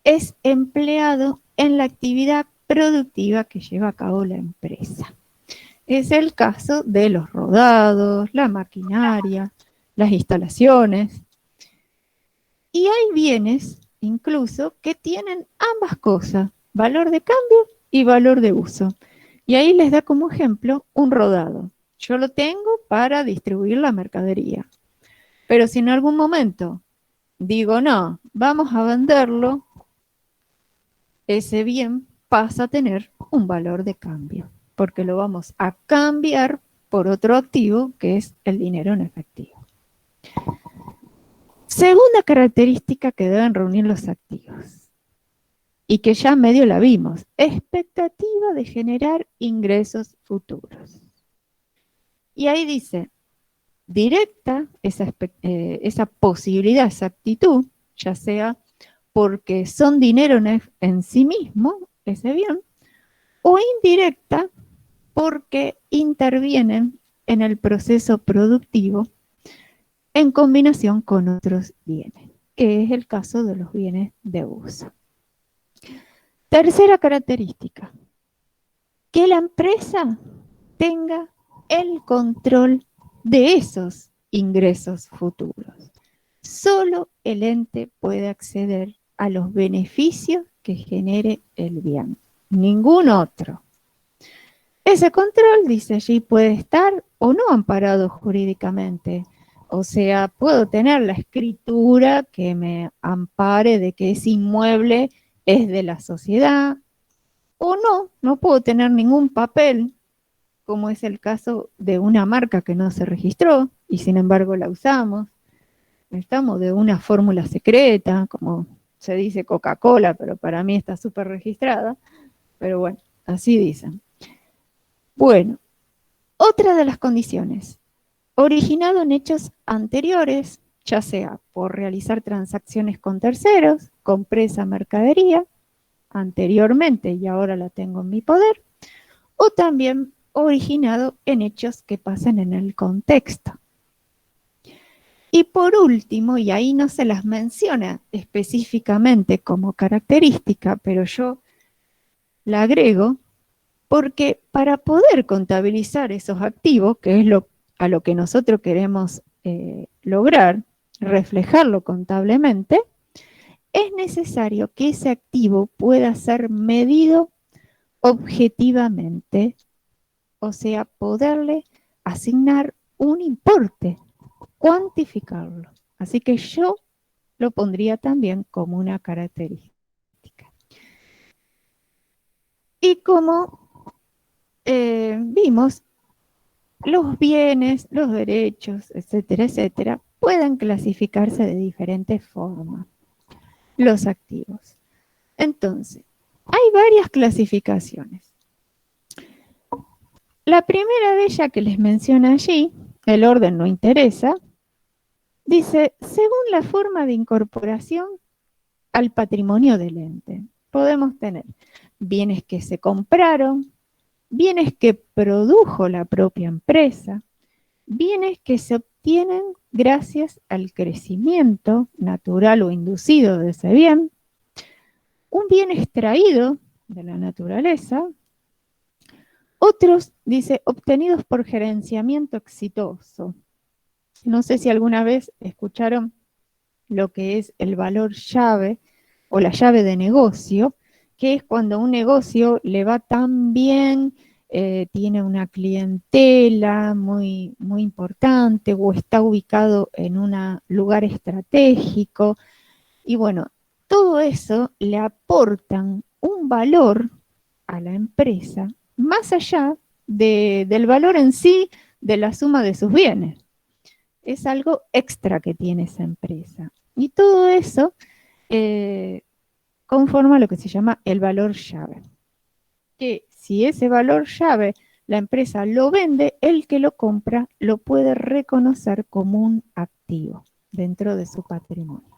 es empleado en la actividad productiva que lleva a cabo la empresa. es el caso de los rodados, la maquinaria, las instalaciones. Y hay bienes incluso que tienen ambas cosas, valor de cambio y valor de uso. Y ahí les da como ejemplo un rodado. Yo lo tengo para distribuir la mercadería. Pero si en algún momento digo, no, vamos a venderlo, ese bien pasa a tener un valor de cambio, porque lo vamos a cambiar por otro activo que es el dinero en efectivo. Segunda característica que deben reunir los activos, y que ya medio la vimos, expectativa de generar ingresos futuros. Y ahí dice, directa esa posibilidad, esa actitud, ya sea porque son dinero en sí mismo, ese bien, o indirecta porque intervienen en el proceso productivo en combinación con otros bienes, que es el caso de los bienes de uso. Tercera característica, que la empresa tenga el control de esos ingresos futuros. Solo el ente puede acceder a los beneficios que genere el bien, ningún otro. Ese control, dice allí, puede estar o no amparado jurídicamente. O sea, puedo tener la escritura que me ampare de que ese inmueble es de la sociedad, o no puedo tener ningún papel, como es el caso de una marca que no se registró y sin embargo la usamos. Estamos de una fórmula secreta, como se dice Coca-Cola, pero para mí está súper registrada. Pero bueno, así dicen. Bueno, otra de las condiciones, originado en hechos anteriores, ya sea por realizar transacciones con terceros, compré esa mercadería anteriormente y ahora la tengo en mi poder, o también originado en hechos que pasan en el contexto. Y por último, y ahí no se las menciona específicamente como característica, pero yo la agrego, porque para poder contabilizar esos activos, que es a lo que nosotros queremos lograr, reflejarlo contablemente, es necesario que ese activo pueda ser medido objetivamente, o sea, poderle asignar un importe, cuantificarlo. Así que yo lo pondría también como una característica. Y como vimos, los bienes, los derechos, etcétera, etcétera, pueden clasificarse de diferentes formas. Los activos. Entonces, hay varias clasificaciones. La primera de ellas que les menciona allí, el orden no interesa, dice, según la forma de incorporación al patrimonio del ente. Podemos tener bienes que se compraron, bienes que produjo la propia empresa, bienes que se obtienen gracias al crecimiento natural o inducido de ese bien, un bien extraído de la naturaleza, otros, dice, obtenidos por gerenciamiento exitoso. No sé si alguna vez escucharon lo que es el valor llave o la llave de negocio, que es cuando un negocio le va tan bien, tiene una clientela muy, muy importante o está ubicado en un lugar estratégico. Y bueno, todo eso le aportan un valor a la empresa más allá del valor en sí de la suma de sus bienes. Es algo extra que tiene esa empresa. Y todo eso conforma lo que se llama el valor llave. Que si ese valor llave la empresa lo vende, el que lo compra lo puede reconocer como un activo dentro de su patrimonio.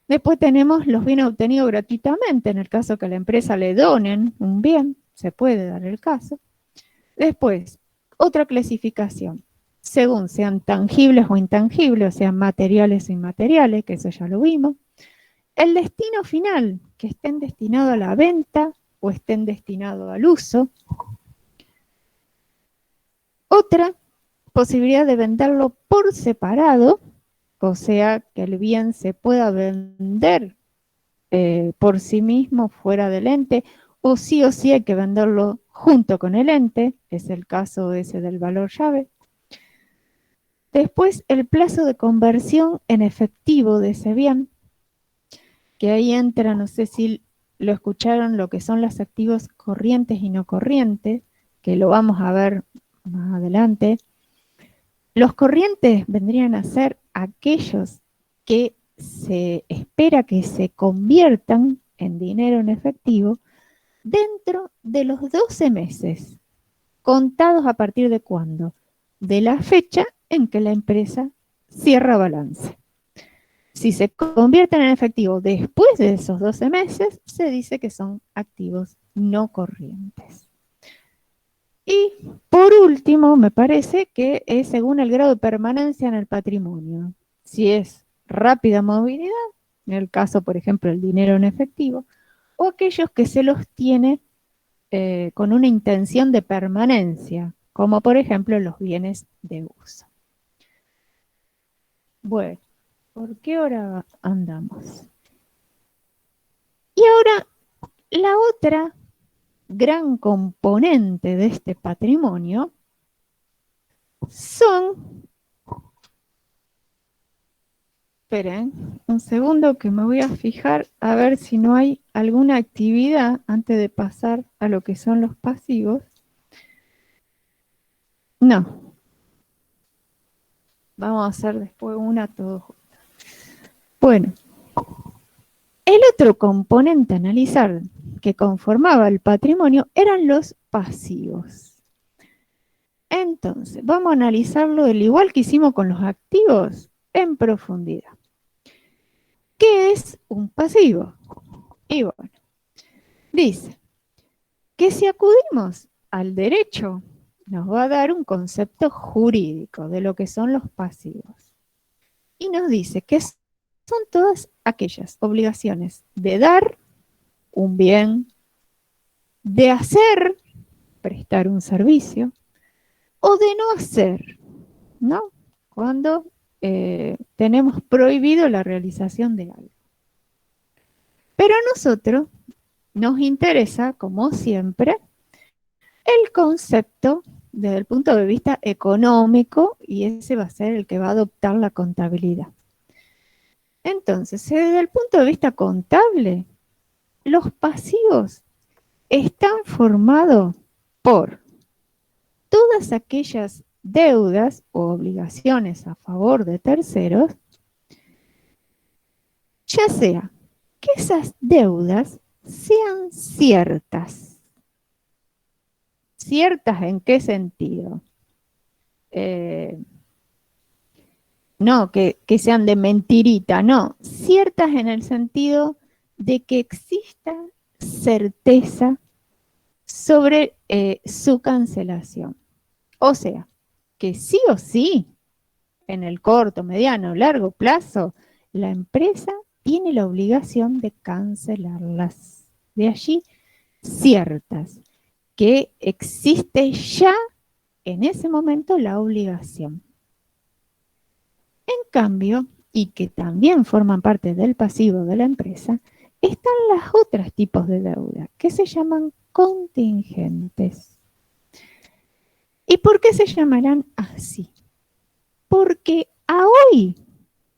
Después tenemos los bienes obtenidos gratuitamente, en el caso que a la empresa le donen un bien, se puede dar el caso. Después, otra clasificación, según sean tangibles o intangibles, o sean materiales o inmateriales, que eso ya lo vimos. El destino final, que estén destinados a la venta o estén destinados al uso. Otra posibilidad de venderlo por separado, o sea, que el bien se pueda vender por sí mismo fuera del ente, o sí hay que venderlo junto con el ente, es el caso ese del valor llave. Después, el plazo de conversión en efectivo de ese bien, que ahí entra, no sé si lo escucharon, lo que son los activos corrientes y no corrientes, que lo vamos a ver más adelante. Los corrientes vendrían a ser aquellos que se espera que se conviertan en dinero en efectivo dentro de los 12 meses, contados a partir de cuándo, de la fecha en que la empresa cierra balance. Si se convierten en efectivo después de esos 12 meses, se dice que son activos no corrientes. Y por último, me parece que es según el grado de permanencia en el patrimonio. Si es rápida movilidad, en el caso, por ejemplo, el dinero en efectivo, o aquellos que se los tiene con una intención de permanencia, como por ejemplo los bienes de uso. Bueno, ¿por qué hora andamos? Y ahora, la otra gran componente de este patrimonio son, esperen un segundo que me voy a fijar a ver si no hay alguna actividad antes de pasar a lo que son los pasivos. No. Vamos a hacer después una todos juntos. Bueno, el otro componente a analizar que conformaba el patrimonio eran los pasivos. Entonces, vamos a analizarlo del igual que hicimos con los activos en profundidad. ¿Qué es un pasivo? Y bueno, dice que si acudimos al derecho, nos va a dar un concepto jurídico de lo que son los pasivos. Y nos dice que son todas aquellas obligaciones de dar un bien, de hacer, prestar un servicio, o de no hacer, ¿no? Cuando tenemos prohibido la realización de algo. Pero a nosotros nos interesa, como siempre, el concepto desde el punto de vista económico, y ese va a ser el que va a adoptar la contabilidad. Entonces, desde el punto de vista contable, los pasivos están formados por todas aquellas deudas o obligaciones a favor de terceros, ya sea que esas deudas sean ciertas. ¿Ciertas en qué sentido? No, que sean de mentirita, no. Ciertas en el sentido de que exista certeza sobre su cancelación. O sea, que sí o sí, en el corto, mediano, largo plazo, la empresa tiene la obligación de cancelarlas. De allí, ciertas, que existe ya en ese momento la obligación. En cambio, y que también forman parte del pasivo de la empresa, están los otros tipos de deuda, que se llaman contingentes. ¿Y por qué se llamarán así? Porque a hoy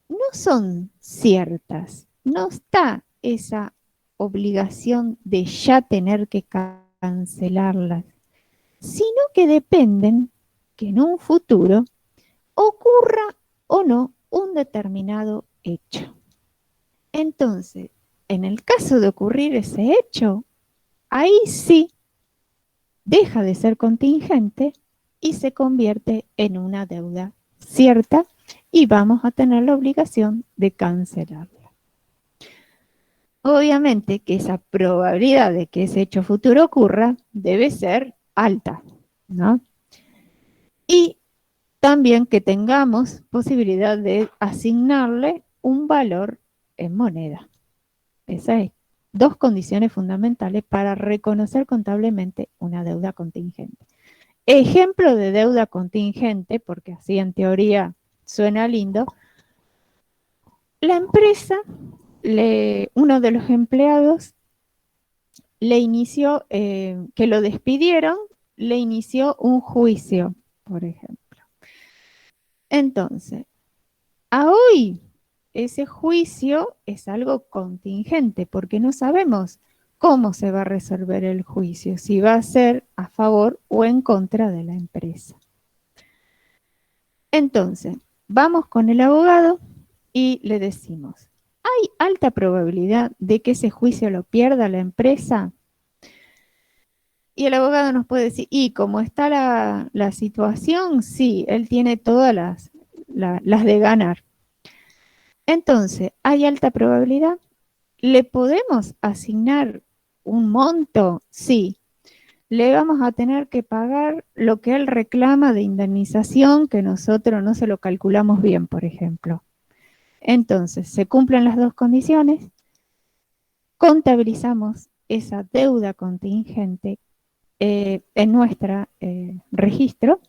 no son ciertas, no está esa obligación de ya tener que cancelarlas, sino que dependen que en un futuro ocurra o no un determinado hecho. Entonces, en el caso de ocurrir ese hecho, ahí sí deja de ser contingente y se convierte en una deuda cierta y vamos a tener la obligación de cancelarla. Obviamente que esa probabilidad de que ese hecho futuro ocurra debe ser alta, ¿no? Y también que tengamos posibilidad de asignarle un valor en moneda. Esas son dos condiciones fundamentales para reconocer contablemente una deuda contingente. ejemplo de deuda contingente, porque así en teoría suena lindo, la empresa, uno de los empleados le inició, que lo despidieron, le inició un juicio, por ejemplo. Entonces, a hoy ese juicio es algo contingente, porque no sabemos cómo se va a resolver el juicio, si va a ser a favor o en contra de la empresa. Entonces, vamos con el abogado y le decimos, ¿hay alta probabilidad de que ese juicio lo pierda la empresa? Y el abogado nos puede decir, y como está la situación, sí, él tiene todas las de ganar. Entonces, ¿hay alta probabilidad? ¿Le podemos asignar un monto? Sí. Le vamos a tener que pagar lo que él reclama de indemnización, que nosotros no se lo calculamos bien, por ejemplo. Entonces, se cumplen las dos condiciones, contabilizamos esa deuda contingente en nuestro registro,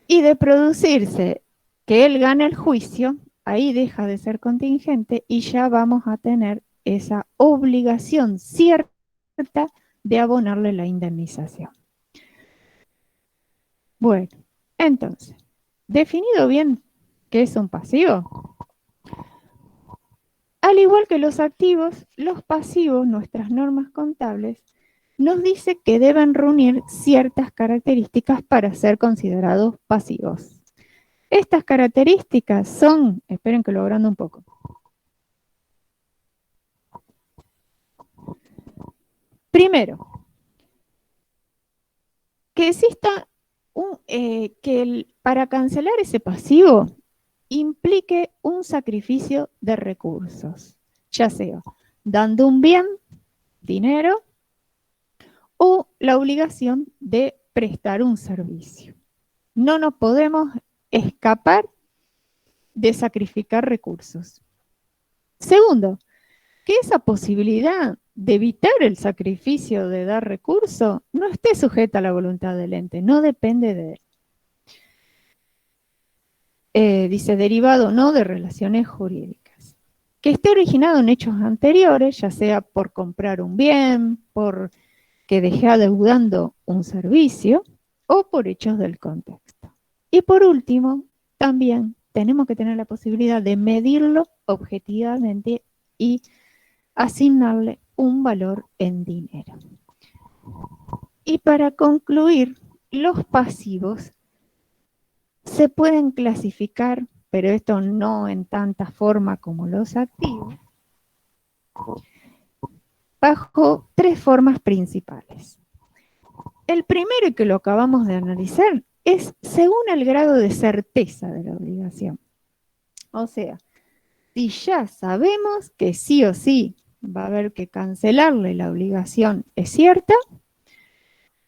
y de producirse que él gane el juicio, ahí deja de ser contingente y ya vamos a tener esa obligación cierta de abonarle la indemnización. Bueno, entonces, definido bien qué es un pasivo, al igual que los activos, los pasivos, nuestras normas contables, nos dice que deben reunir ciertas características para ser considerados pasivos. Estas características son, esperen que lo agrando un poco. Primero, que exista para cancelar ese pasivo implique un sacrificio de recursos, ya sea dando un bien, dinero, o la obligación de prestar un servicio. No nos podemos escapar de sacrificar recursos. Segundo, que esa posibilidad de evitar el sacrificio de dar recursos no esté sujeta a la voluntad del ente, no depende de él. Dice, derivado no de relaciones jurídicas. Que esté originado en hechos anteriores, ya sea por comprar un bien, por que dejé adeudando un servicio, o por hechos del contexto. Y por último, también tenemos que tener la posibilidad de medirlo objetivamente y asignarle un valor en dinero. Y para concluir, los pasivos se pueden clasificar, pero esto no en tanta forma como los activos, bajo tres formas principales. El primero, y que lo acabamos de analizar, es según el grado de certeza de la obligación. O sea, si ya sabemos que sí o sí va a haber que cancelarle la obligación, es cierta,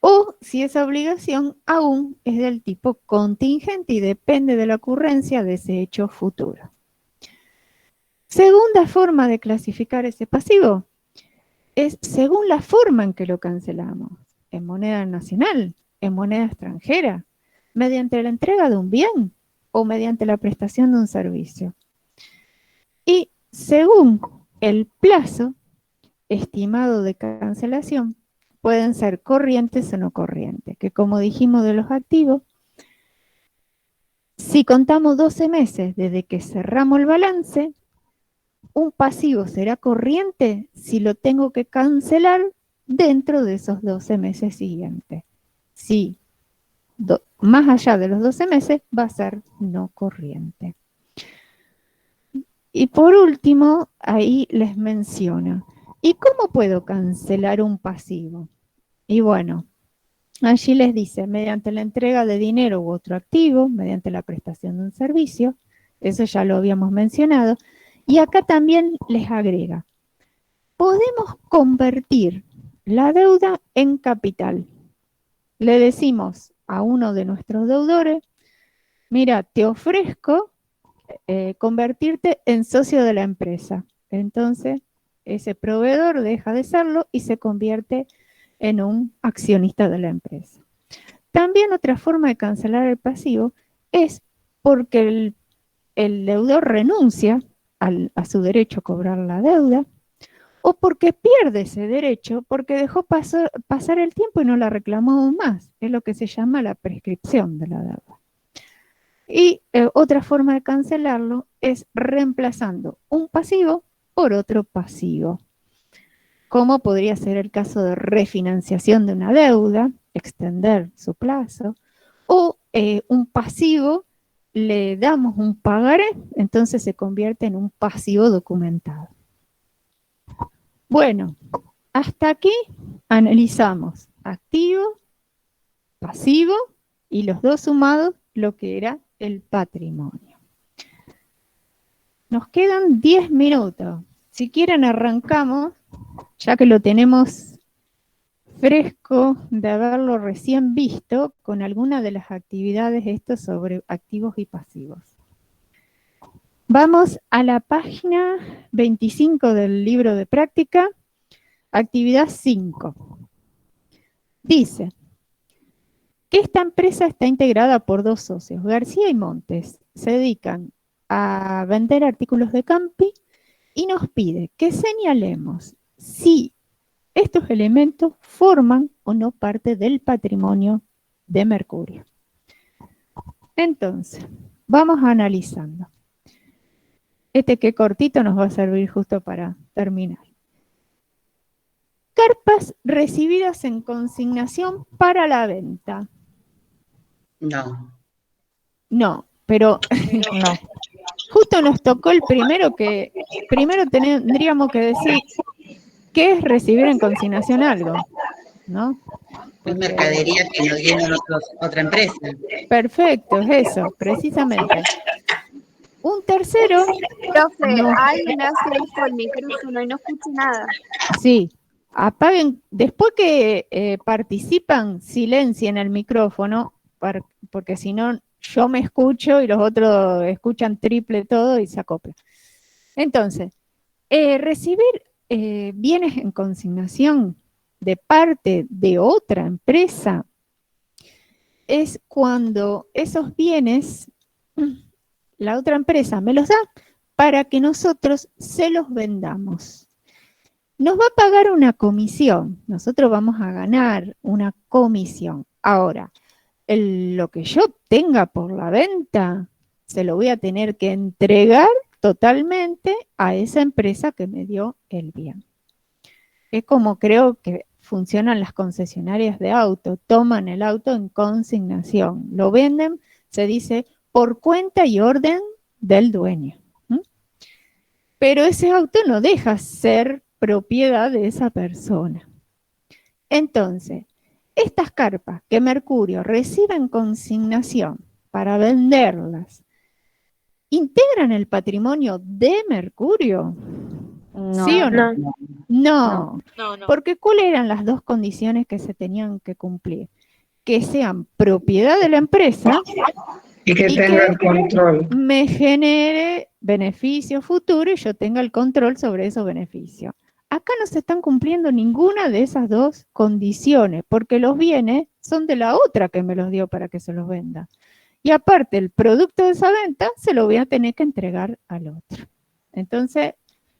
o si esa obligación aún es del tipo contingente y depende de la ocurrencia de ese hecho futuro. Segunda forma de clasificar ese pasivo es según la forma en que lo cancelamos, en moneda nacional, en moneda extranjera, mediante la entrega de un bien o mediante la prestación de un servicio. Y según el plazo estimado de cancelación, pueden ser corrientes o no corrientes, que como dijimos de los activos, si contamos 12 meses desde que cerramos el balance, un pasivo será corriente si lo tengo que cancelar dentro de esos 12 meses siguientes. Si más allá de los 12 meses va a ser no corriente. Y por último, ahí les menciono, ¿y cómo puedo cancelar un pasivo? Y bueno, allí les dice, mediante la entrega de dinero u otro activo, mediante la prestación de un servicio, eso ya lo habíamos mencionado, y acá también les agrega, podemos convertir la deuda en capital. Le decimos a uno de nuestros deudores, mira, te ofrezco convertirte en socio de la empresa. Entonces, ese proveedor deja de serlo y se convierte en un accionista de la empresa. También otra forma de cancelar el pasivo es porque el deudor renuncia a su derecho a cobrar la deuda, o porque pierde ese derecho porque dejó pasar el tiempo y no la reclamó más. Es lo que se llama la prescripción de la deuda. Y otra forma de cancelarlo es reemplazando un pasivo por otro pasivo, como podría ser el caso de refinanciación de una deuda, extender su plazo, o un pasivo, le damos un pagaré, entonces se convierte en un pasivo documentado. Bueno, hasta aquí analizamos activo, pasivo y los dos sumados, lo que era el patrimonio. Nos quedan 10 minutos. Si quieren arrancamos, ya que lo tenemos fresco de haberlo recién visto, con alguna de las actividades estas sobre activos y pasivos. Vamos a la página 25 del libro de práctica, actividad 5. Dice que esta empresa está integrada por 2 socios, García y Montes. Se dedican a vender artículos de campi y nos pide que señalemos si estos elementos forman o no parte del patrimonio de Mercurio. Entonces, vamos analizando. Este que cortito nos va a servir justo para terminar. Carpas recibidas en consignación para la venta. No. No, pero no. Justo nos tocó el primero que... Primero tendríamos que decir qué es recibir en consignación algo, ¿no? Es mercadería que nos dieron otra empresa. Perfecto, es eso, precisamente. Un tercero... Profe, no. alguien hace esto el micrófono y no escucho nada. Sí, apaguen, después que participan, silencien el micrófono, porque si no, yo me escucho y los otros escuchan triple todo y se acopla. Entonces, recibir bienes en consignación de parte de otra empresa es cuando esos bienes, la otra empresa me los da para que nosotros se los vendamos. Nos va a pagar una comisión, nosotros vamos a ganar una comisión. Ahora, lo que yo obtenga por la venta, se lo voy a tener que entregar totalmente a esa empresa que me dio el bien. Es como creo que funcionan las concesionarias de auto, toman el auto en consignación, lo venden, se dice, por cuenta y orden del dueño. Pero ese auto no deja ser propiedad de esa persona. Entonces, estas carpas que Mercurio recibe en consignación para venderlas, ¿integran el patrimonio de Mercurio? No, ¿Sí o no? No. No. Porque ¿cuáles eran las dos condiciones que se tenían que cumplir? Que sean propiedad de la empresa y que tenga el control. Me genere beneficio futuro y yo tenga el control sobre esos beneficios. Acá no se están cumpliendo ninguna de esas dos condiciones, porque los bienes son de la otra que me los dio para que se los venda. Y aparte, el producto de esa venta se lo voy a tener que entregar al otro. Entonces,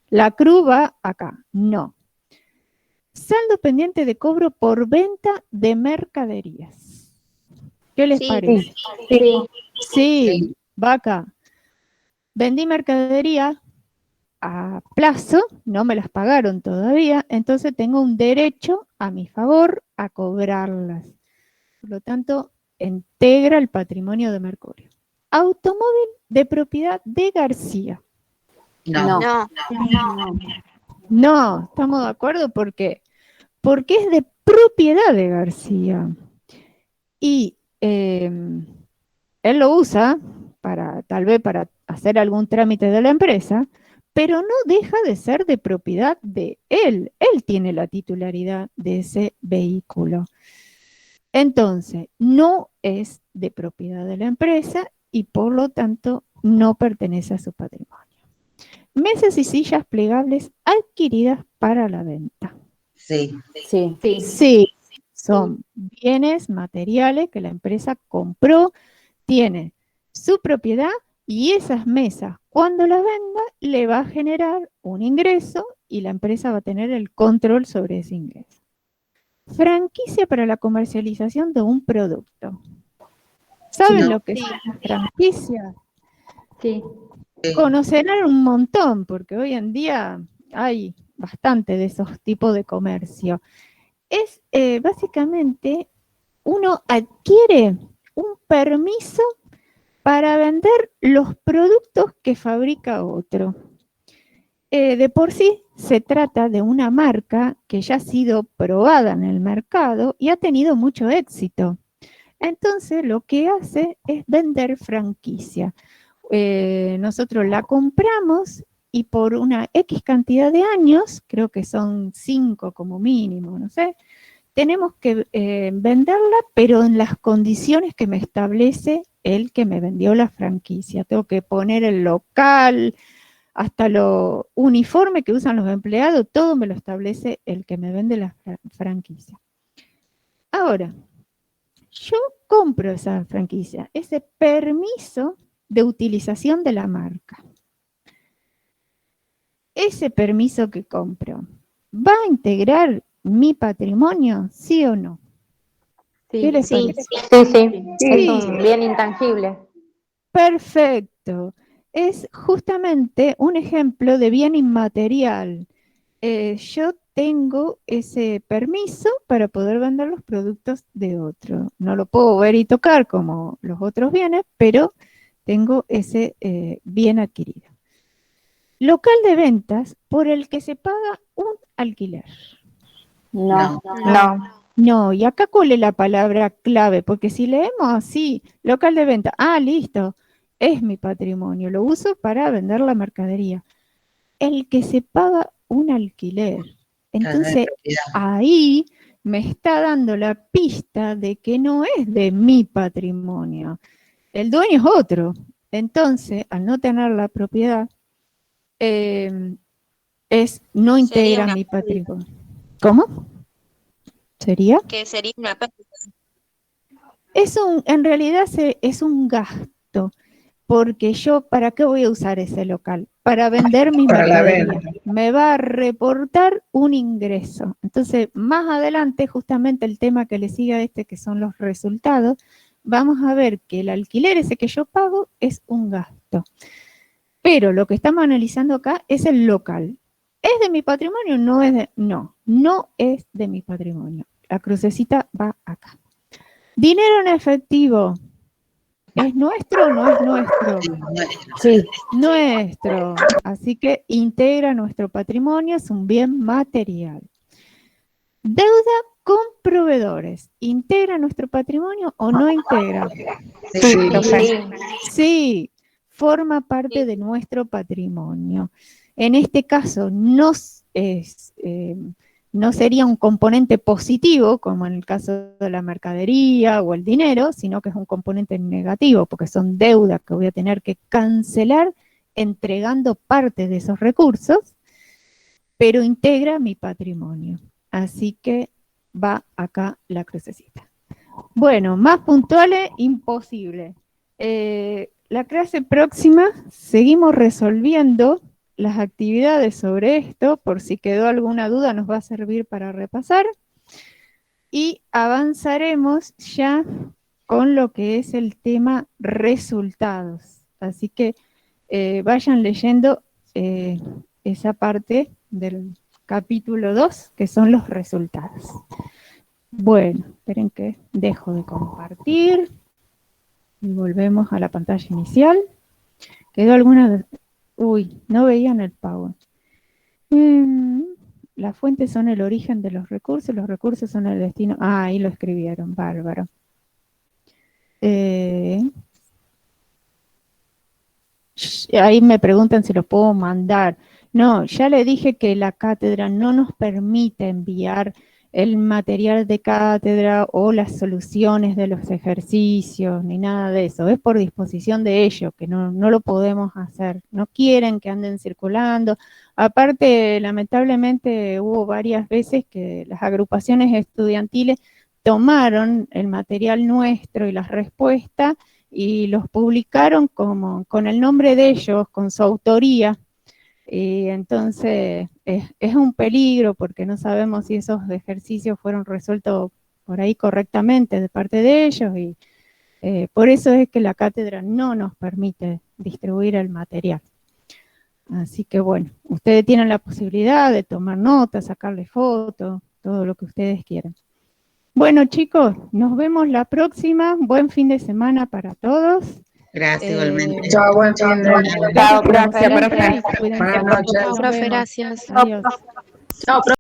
la cruz va acá. No. Saldo pendiente de cobro por venta de mercaderías. ¿Qué les parece? Sí, va acá. Vendí mercadería a plazo, no me las pagaron todavía, entonces tengo un derecho a mi favor a cobrarlas. Por lo tanto, integra el patrimonio de Mercurio. Automóvil de propiedad de García. No, estamos de acuerdo porque es de propiedad de García. Y él lo usa tal vez para hacer algún trámite de la empresa, pero no deja de ser de propiedad de él. Él tiene la titularidad de ese vehículo. Entonces, no es de propiedad de la empresa y por lo tanto no pertenece a su patrimonio. Mesas y sillas plegables adquiridas para la venta. Sí. son bienes materiales que la empresa compró, tiene su propiedad y esas mesas, cuando las venda, le va a generar un ingreso y la empresa va a tener el control sobre ese ingreso. Franquicia para la comercialización de un producto. ¿Saben lo que son las franquicias? Sí. Conocerán un montón, porque hoy en día hay bastante de esos tipos de comercio. Es básicamente, uno adquiere un permiso para vender los productos que fabrica otro. De por sí se trata de una marca que ya ha sido probada en el mercado y ha tenido mucho éxito. Entonces lo que hace es vender franquicia. Nosotros la compramos y por una X cantidad de años, creo que son 5 como mínimo, no sé, tenemos que venderla, pero en las condiciones que me establece el que me vendió la franquicia. Tengo que poner el local, hasta lo uniforme que usan los empleados, todo me lo establece el que me vende la franquicia. Ahora, yo compro esa franquicia, ese permiso de utilización de la marca. Ese permiso que compro, ¿va a integrar mi patrimonio, sí o no? ¿Qué les parece? Es un bien intangible. Perfecto. Es justamente un ejemplo de bien inmaterial. Yo tengo ese permiso para poder vender los productos de otro. No lo puedo ver y tocar como los otros bienes, pero tengo ese bien adquirido. Local de ventas por el que se paga un alquiler. No, y acá cuál es la palabra clave, porque si leemos así, local de venta, listo, es mi patrimonio, lo uso para vender la mercadería. El que se paga un alquiler. Entonces, ahí me está dando la pista de que no es de mi patrimonio. El dueño es otro. Entonces, al no tener la propiedad, no integra mi patrimonio. ¿Cómo? ¿Sería? Que sería una pérdida. En realidad es un gasto, porque yo, ¿para qué voy a usar ese local? Para vender mi mercadería. Me va a reportar un ingreso. Entonces, más adelante, justamente el tema que le sigue a este, que son los resultados, vamos a ver que el alquiler ese que yo pago es un gasto. Pero lo que estamos analizando acá es el local. ¿Es de mi patrimonio? No es de mi patrimonio. La crucecita va acá. Dinero en efectivo. ¿Es nuestro o no es nuestro? Sí, nuestro. Así que integra nuestro patrimonio, es un bien material. Deuda con proveedores. ¿Integra nuestro patrimonio o no integra? Sí, forma parte de nuestro patrimonio. En este caso no sería un componente positivo, como en el caso de la mercadería o el dinero, sino que es un componente negativo, porque son deudas que voy a tener que cancelar entregando parte de esos recursos, pero integra mi patrimonio. Así que va acá la crucecita. Bueno, más puntuales, imposible. La clase próxima seguimos resolviendo las actividades sobre esto, por si quedó alguna duda nos va a servir para repasar, y avanzaremos ya con lo que es el tema resultados. Así que vayan leyendo esa parte del capítulo 2, que son los resultados. Bueno, esperen que dejo de compartir y volvemos a la pantalla inicial. ¿Quedó alguna? Uy, no veían el Power. Las fuentes son el origen de los recursos son el destino. Ahí lo escribieron, bárbaro. Ahí me preguntan si los puedo mandar. No, ya le dije que la cátedra no nos permite enviar el material de cátedra o las soluciones de los ejercicios, ni nada de eso. Es por disposición de ellos, que no lo podemos hacer. No quieren que anden circulando. Aparte, lamentablemente, hubo varias veces que las agrupaciones estudiantiles tomaron el material nuestro y las respuestas y los publicaron con el nombre de ellos, con su autoría. Y entonces es un peligro porque no sabemos si esos ejercicios fueron resueltos por ahí correctamente de parte de ellos y por eso es que la cátedra no nos permite distribuir el material. Así que bueno, ustedes tienen la posibilidad de tomar notas, sacarle fotos, todo lo que ustedes quieran. Bueno chicos, nos vemos la próxima. Buen fin de semana para todos. Gracias, igualmente. Chao, buen fin de Chao, profe. Buenas noches. Chao, profe, gracias. Chao, profe.